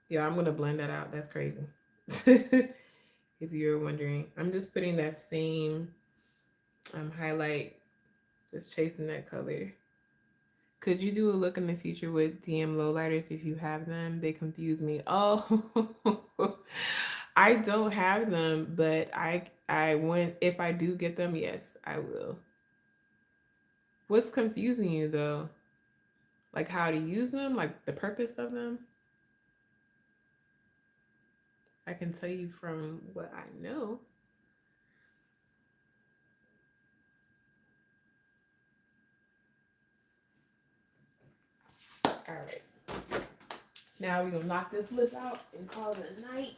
Yeah, I'm gonna blend that out. That's crazy. If you're wondering, I'm just putting that same highlight, just chasing that color. Could you do a look in the future with DM lowlighters if you have them? They confuse me. Oh, I don't have them, but I want, if I do get them, yes, I will. What's confusing you though? Like how to use them, like the purpose of them? I can tell you from what I know. All right. Now we're gonna knock this lip out and call it a night.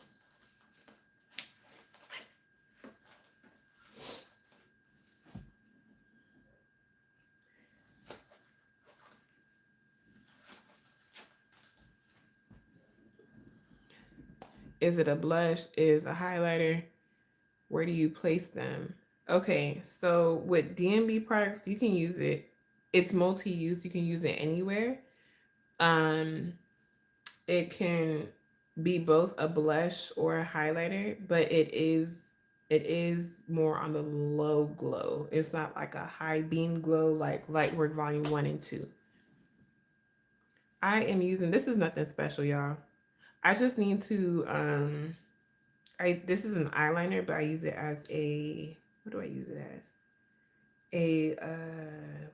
Is it a blush? Is a highlighter? Where do you place them? Okay, so with DMB products, you can use it. It's multi-use. You can use it anywhere. Um, it can be both a blush or a highlighter, but it is more on the low glow. It's not like a high beam glow like Lightwork Volume 1 and 2. I am using, this is nothing special, y'all. I just need to This is an eyeliner, but I use it as a, what do I use it as? A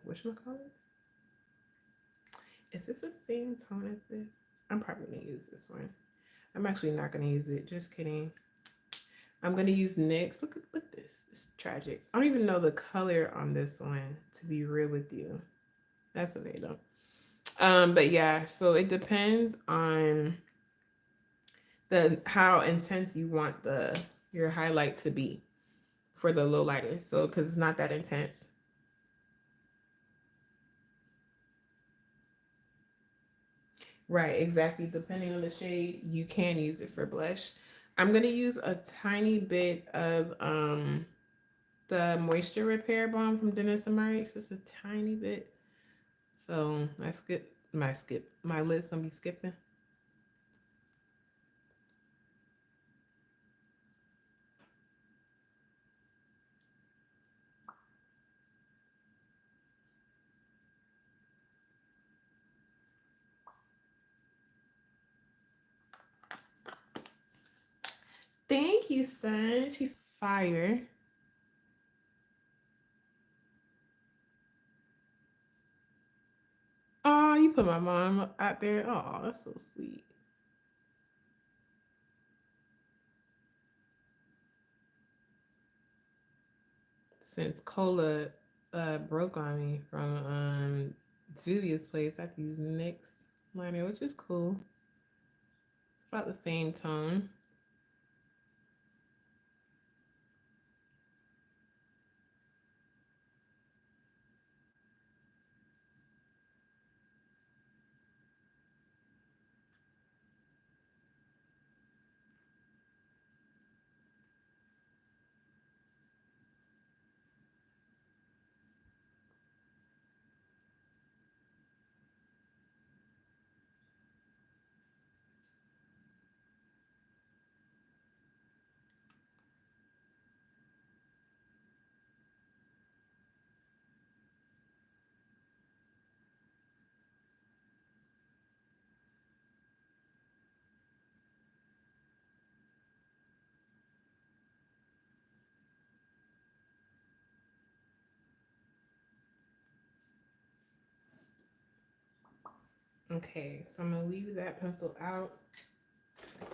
whatchamacallit? Is this the same tone as this? I'm probably gonna use this one. I'm actually not gonna use it. Just kidding. I'm gonna use NYX. Look at this. It's tragic. I don't even know the color on this one, to be real with you. That's okay though. But yeah, so it depends on the how intense you want the your highlight to be for the low lighter. So because it's not that intense. Right, exactly. Depending on the shade, you can use it for blush. I'm gonna use a tiny bit of the moisture repair balm from Dennis and Murray, just a tiny bit. So my lid's gonna be skipping. Thank you, son. She's fire. Oh, you put my mom out there. Oh, that's so sweet. Since Cola broke on me from Julia's place, I have to use NYX liner, which is cool. It's about the same tone. Okay, so I'm gonna leave that pencil out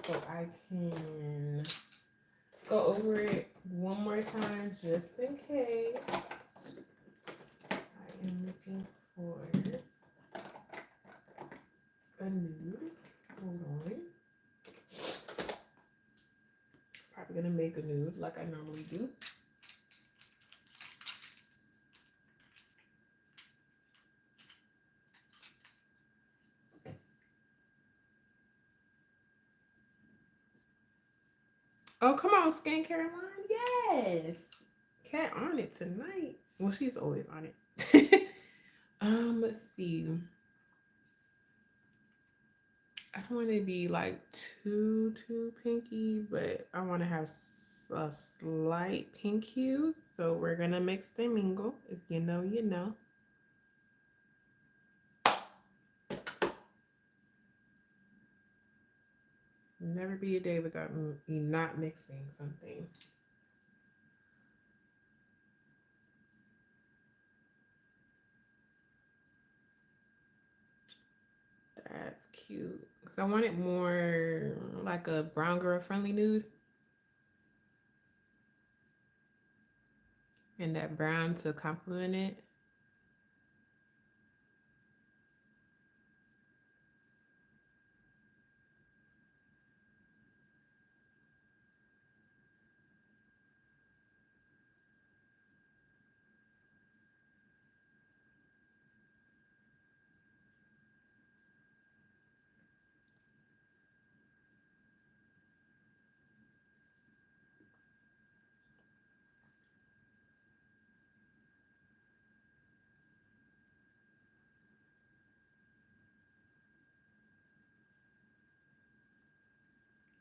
so I can go over it one more time just in case. I am looking for a nude. Hold on. Probably gonna make a nude like I normally do. Oh, come on, skincare line. Yes. Cat on it tonight. Well, she's always on it. Let's see. I don't want to be like too pinky, but I want to have a slight pink hue. So we're gonna mix and mingle. If you know, you know. Never be a day without me not mixing something. That's cute. Because I want it more like a brown girl friendly nude. And that brown to complement it.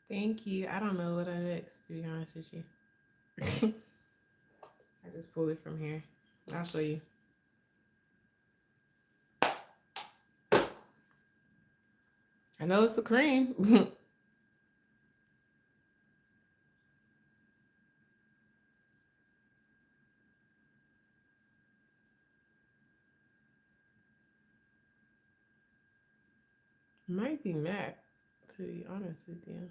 Thank you. I don't know what I mixed, to be honest with you. I just pulled it from here. I'll show you. I know it's the cream. Might be MAC, to be honest with you.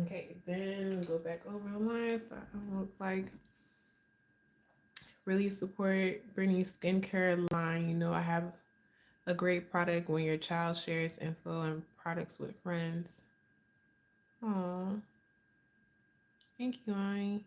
Okay, then go back over the line so I don't look like really support Brittany's skincare line. You know, I have a great product when your child shares info and products with friends. Oh, thank you, Annie.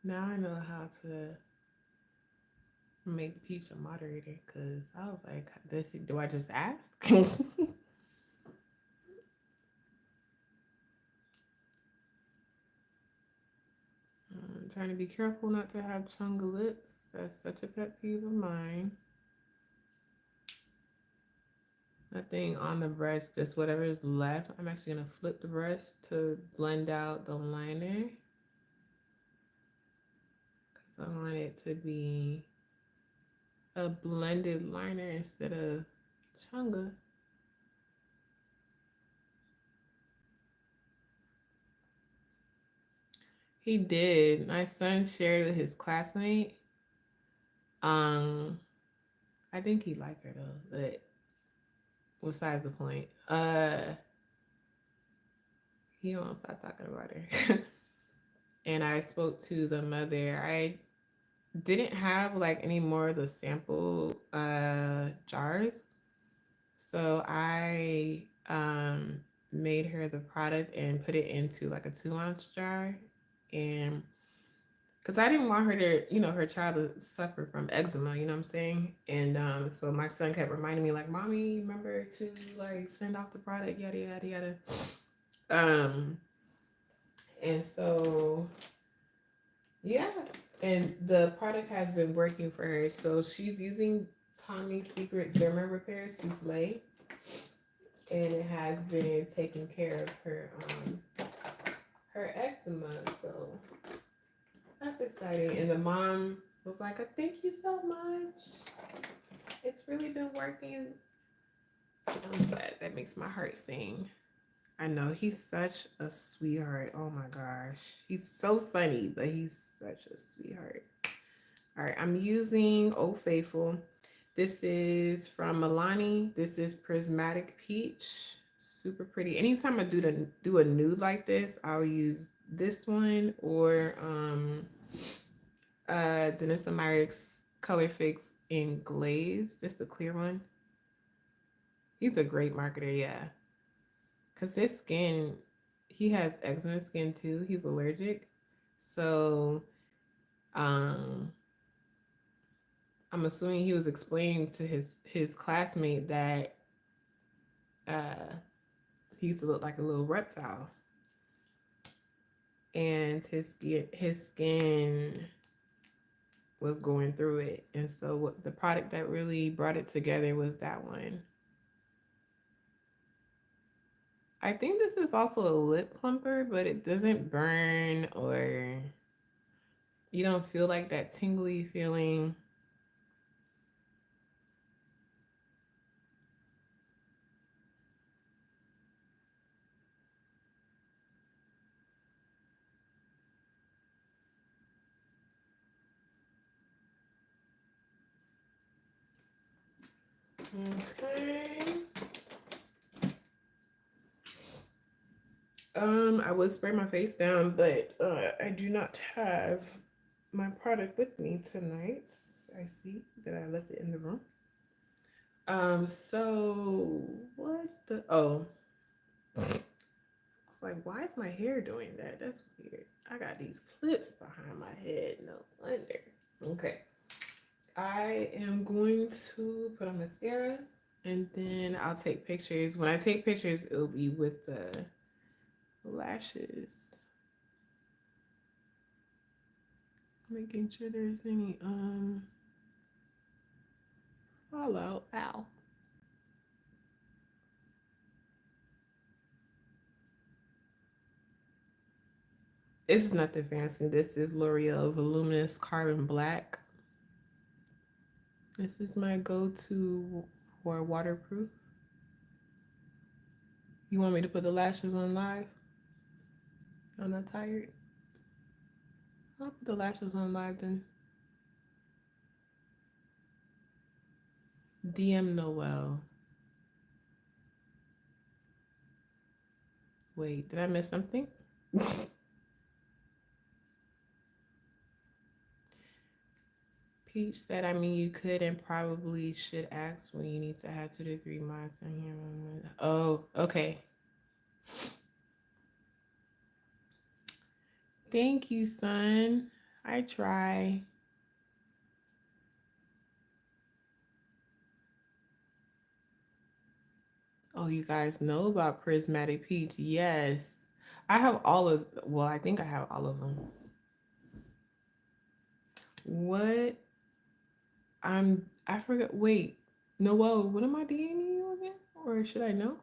Now I know how to make Peach a moderator because I was like, do I just ask? I'm trying to be careful not to have chunga lips. That's such a pet peeve of mine. Nothing on the brush, just whatever is left. I'm actually gonna flip the brush to blend out the liner because I want it to be a blended liner instead of chunga. He did. My son shared with his classmate. Um, I think he liked her though, but besides the point. He won't stop talking about her. And I spoke to the mother. I didn't have like any more of the sample jars. So I made her the product and put it into like a 2-ounce jar. And because I didn't want her to, you know, her child to suffer from eczema, you know what I'm saying? And so my son kept reminding me, like, Mommy, remember to like send off the product, yada yada yada. Um, and so yeah, and the product has been working for her. So she's using Tommy's Secret Derma Repair Souffle, and it has been taking care of her eczema. So that's exciting. And the mom was like, "Thank you so much. It's really been working." I'm glad. That makes my heart sing. I know he's such a sweetheart. Oh my gosh, he's so funny, but he's such a sweetheart. All right, I'm using Old Faithful. This is from Milani. This is Prismatic Peach. Super pretty. Anytime I do a nude like this, I'll use this one or Denisa Meyer's Color Fix in Glaze, just a clear one. He's a great marketer, yeah. Cause his skin, he has eczema skin too. He's allergic, so um, I'm assuming he was explaining to his classmate that uh, he used to look like a little reptile, and his skin was going through it, and so what the product that really brought it together was that one. I think this is also a lip plumper, but it doesn't burn or you don't feel like that tingly feeling. Okay. I would spray my face down, but I do not have my product with me tonight. I see that I left it in the room. So what the it's like, why is my hair doing that? That's weird. I got these clips behind my head. No wonder. Okay. I am going to put on mascara and then I'll take pictures. When I take pictures, it'll be with the lashes. Making sure there's any fallout. Ow. This is nothing fancy. This is L'Oreal Voluminous Carbon Black. This is my go-to for waterproof. You want me to put the lashes on live? I'm not tired. I'll put the lashes on live then. DM Noel. Wait, did I miss something? Peach said, I mean, you could and probably should ask when you need to have 2 to 3 months in here. Oh, okay. Thank you, son. I try. Oh, you guys know about Prismatic Peach? Yes. I have all of, well, I think I have all of them. What? I forgot. Wait, Noel, what am I DMing you again? Or should I know?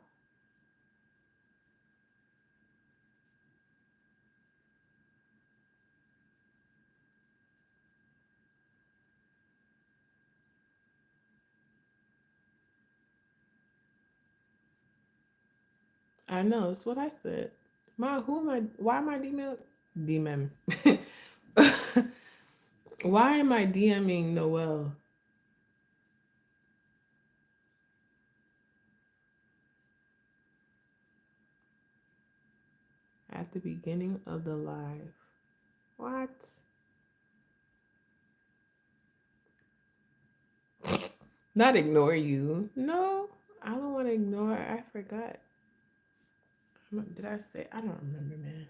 I know, it's what I said. Who am I? Why am I DMing? Why am I DMing Noel? At the beginning of the live. What? Not ignore you. No, I don't want to ignore. I forgot. Did I say? I don't remember, man.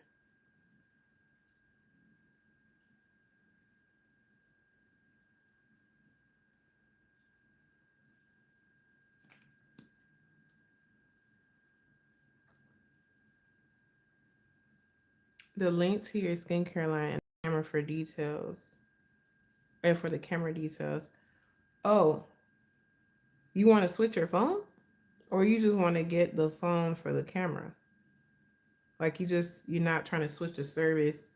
The link to your skincare line and the camera for details. And for the camera details. Oh, you want to switch your phone? Or you just want to get the phone for the camera? Like you're not trying to switch the service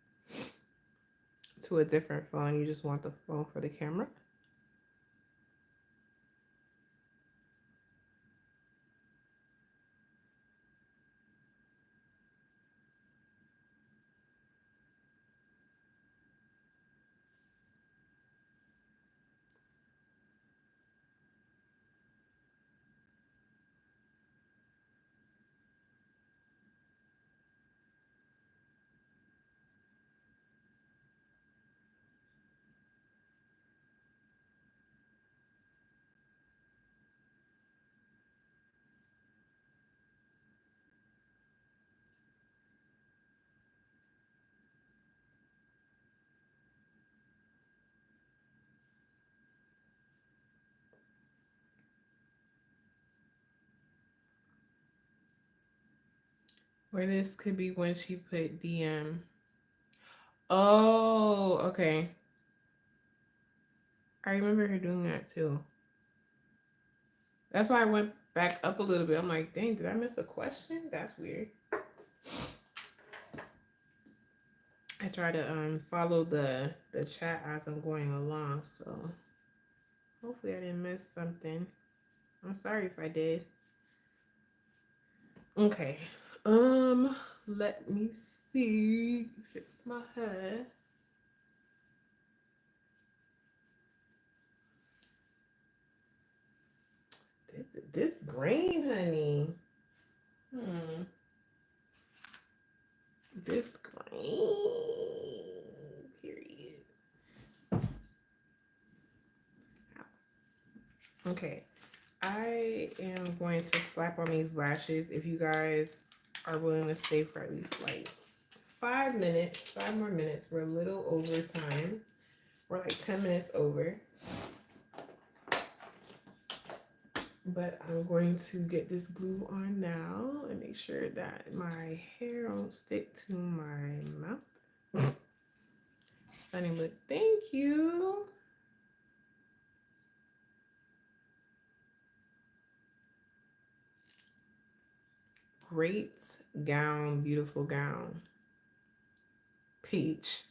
to a different phone. You just want the phone for the camera? Or this could be when she put DM. Oh, okay. I remember her doing that too. That's why I went back up a little bit. I'm like, dang, did I miss a question? That's weird. I try to follow the chat as I'm going along, so hopefully I didn't miss something. I'm sorry if I did. Okay. Let me see. Fix my hair. This green, honey. Hmm. this green. Period. Okay. I am going to slap on these lashes. If you guys are willing to stay for at least like 5 minutes, 5 more minutes. We're a little over time. We're like 10 minutes over. But I'm going to get this glue on now and make sure that my hair don't stick to my mouth. Stunning look. Thank you. Great gown. Beautiful gown. Peach.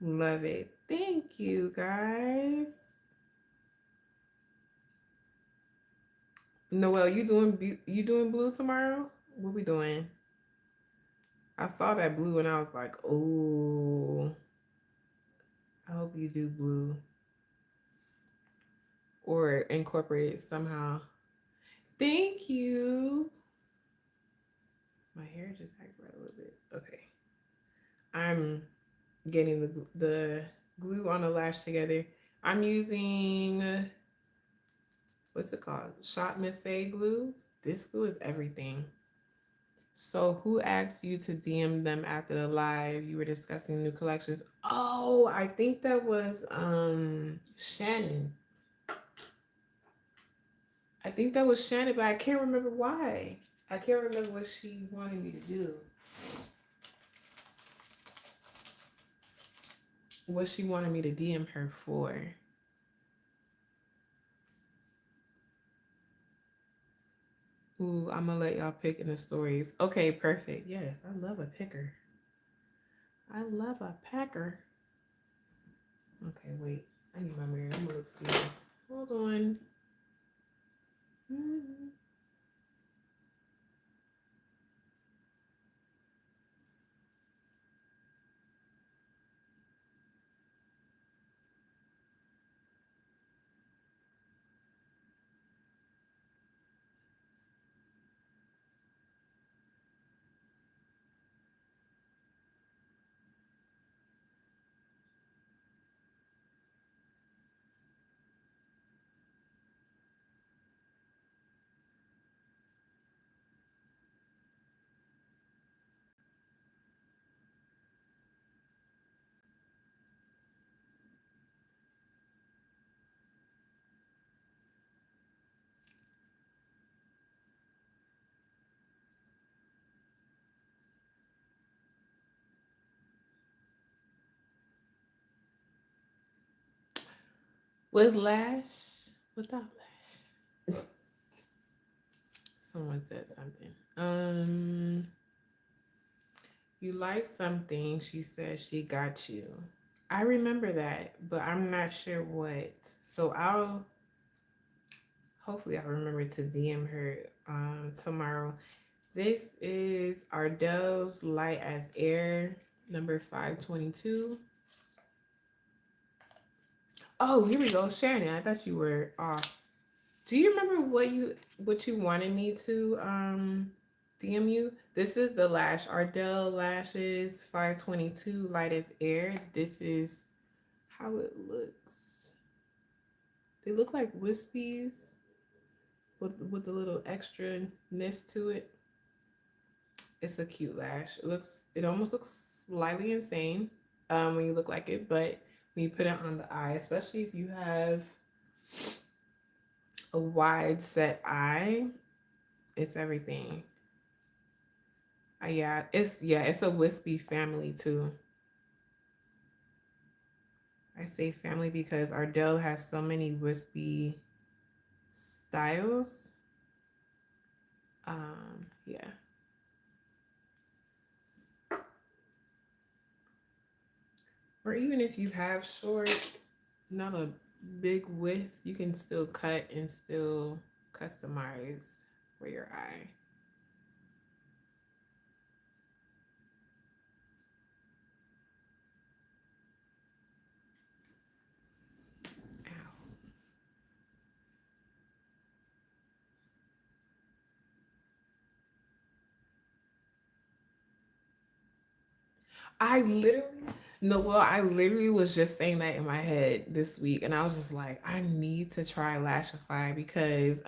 Love it. Thank you, guys. Noelle, you doing blue tomorrow? What we doing? I saw that blue and I was like, oh, I hope you do blue or incorporate it somehow. Thank you. My hair just hacked right a little bit. Okay. I'm getting the glue on the lash together. I'm using, what's it called? Shot Miss glue. This glue is everything. So who asked you to DM them after the live? You were discussing new collections. Oh, I think that was Shannon. I think that was Shannon, but I can't remember why. I can't remember what she wanted me to do. What she wanted me to DM her for. Ooh, I'm gonna let y'all pick in the stories. Okay, perfect. Yes, I love a picker. I love a packer. Okay, wait. I need my mirror. I'm gonna look see. Hold on. With lash? Without lash. Someone said something. You like something, she said she got you. I remember that, but I'm not sure what. So hopefully I'll remember to DM her tomorrow. This is Ardell's Light as Air, number 522. Oh, here we go, Shannon. I thought you were off. Do you remember what you wanted me to DM you? This is the lash Ardell lashes 522 light as air. This is how it looks. They look like wispies with a little extra-ness to it. It's a cute lash. It almost looks slightly insane when you look like it, but when you put it on the eye, especially if you have a wide set eye, it's everything. It's a wispy family too. I say family because Ardell has so many wispy styles. Yeah. Or even if you have short, not a big width, you can still cut and still customize for your eye. I literally no, well, I literally was just saying that in my head this week, and I was just like, I need to try Lashify because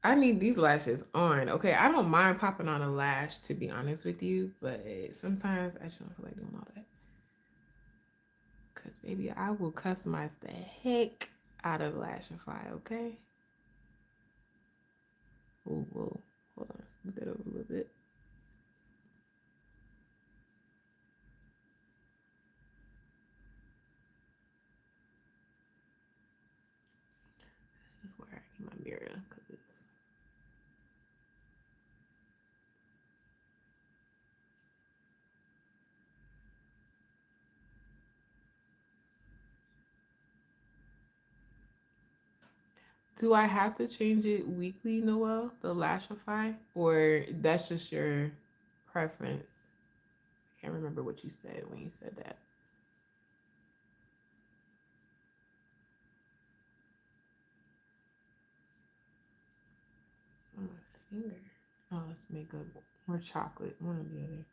I need these lashes on. Okay, I don't mind popping on a lash to be honest with you, but sometimes I just don't feel like doing all that. Cause baby, I will customize the heck out of Lashify. Okay. Oh, whoa, hold on, smooth that over a little bit. This is where I get my mirror, cause do I have to change it weekly, Noel, the Lashify, or that's just your preference? I can't remember what you said when you said that. It's on my finger. Oh, let's make a more chocolate, one or the other.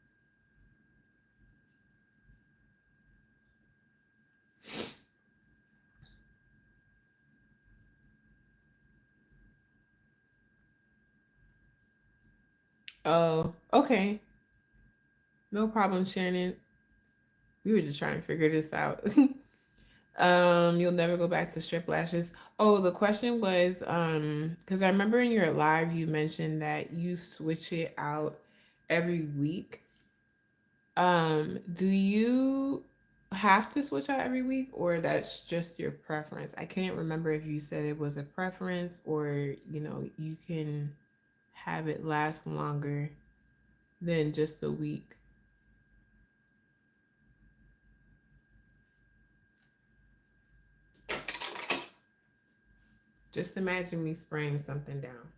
Oh, okay. No problem, Shannon. We were just trying to figure this out. You'll never go back to strip lashes. Oh, the question was, because I remember in your live you mentioned that you switch it out every week. Do you have to switch out every week or that's just your preference? I can't remember if you said it was a preference or, you can have it last longer than just a week. Just imagine me spraying something down.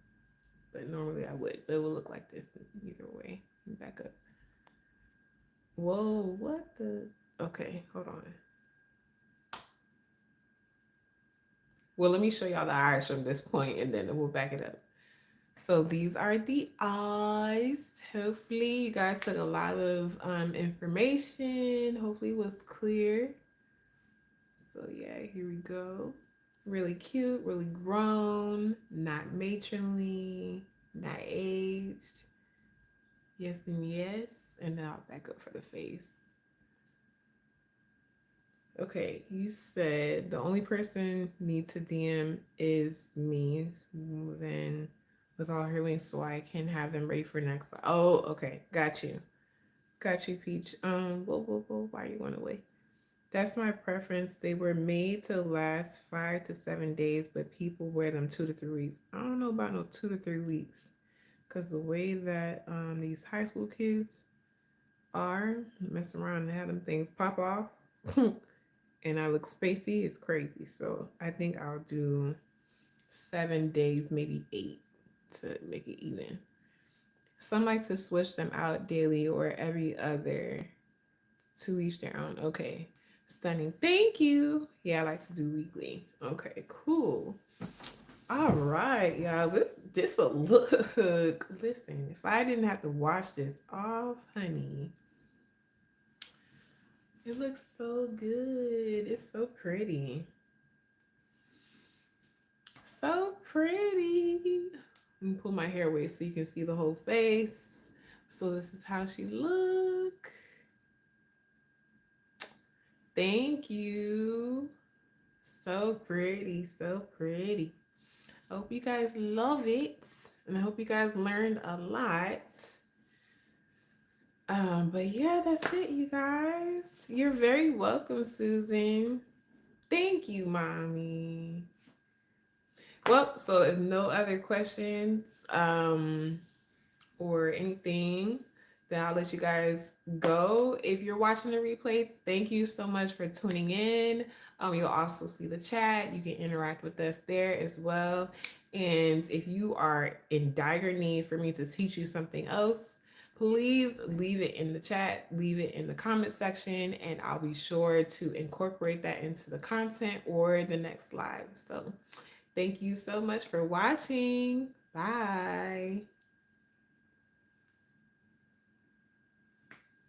But normally I would. But it would look like this either way. Back up. Whoa, what the? Okay, hold on. Well, let me show y'all the eyes from this point and then we'll back it up. So these are the eyes. Hopefully you guys took a lot of information. Hopefully it was clear. So yeah, here we go. Really cute, really grown, not matronly, not aged. Yes and yes. And then I'll back up for the face. Okay, you said the only person need to DM is me. Then with all her links so I can have them ready for next. Oh, okay. Got you. Got you, Peach. Whoa, whoa, whoa. Why are you going away? That's my preference. They were made to last 5 to 7 days, but people wear them 2 to 3 weeks. I don't know about no 2 to 3 weeks. Cause the way that these high school kids are mess around and have them things pop off. And I look spacey, it's crazy. So I think I'll do 7 days, maybe 8 to make it even. Some like to switch them out daily or every other, to each their own. Okay. Stunning. Thank you. Yeah, I like to do weekly. Okay, cool. All right, y'all. This will look. Listen, if I didn't have to wash this off, honey, it looks so good. It's so pretty. So pretty. Let me pull my hair away so you can see the whole face. So this is how she look. Thank you. So pretty, so pretty. I hope you guys love it. And I hope you guys learned a lot. But yeah, that's it, you guys. You're very welcome, Susan. Thank you, mommy. Well, so if no other questions, or anything, then I'll let you guys go. If you're watching the replay, thank you so much for tuning in. You'll also see the chat. You can interact with us there as well. And if you are in dire need for me to teach you something else, please leave it in the chat, leave it in the comment section, and I'll be sure to incorporate that into the content or the next live. So thank you so much for watching. Bye.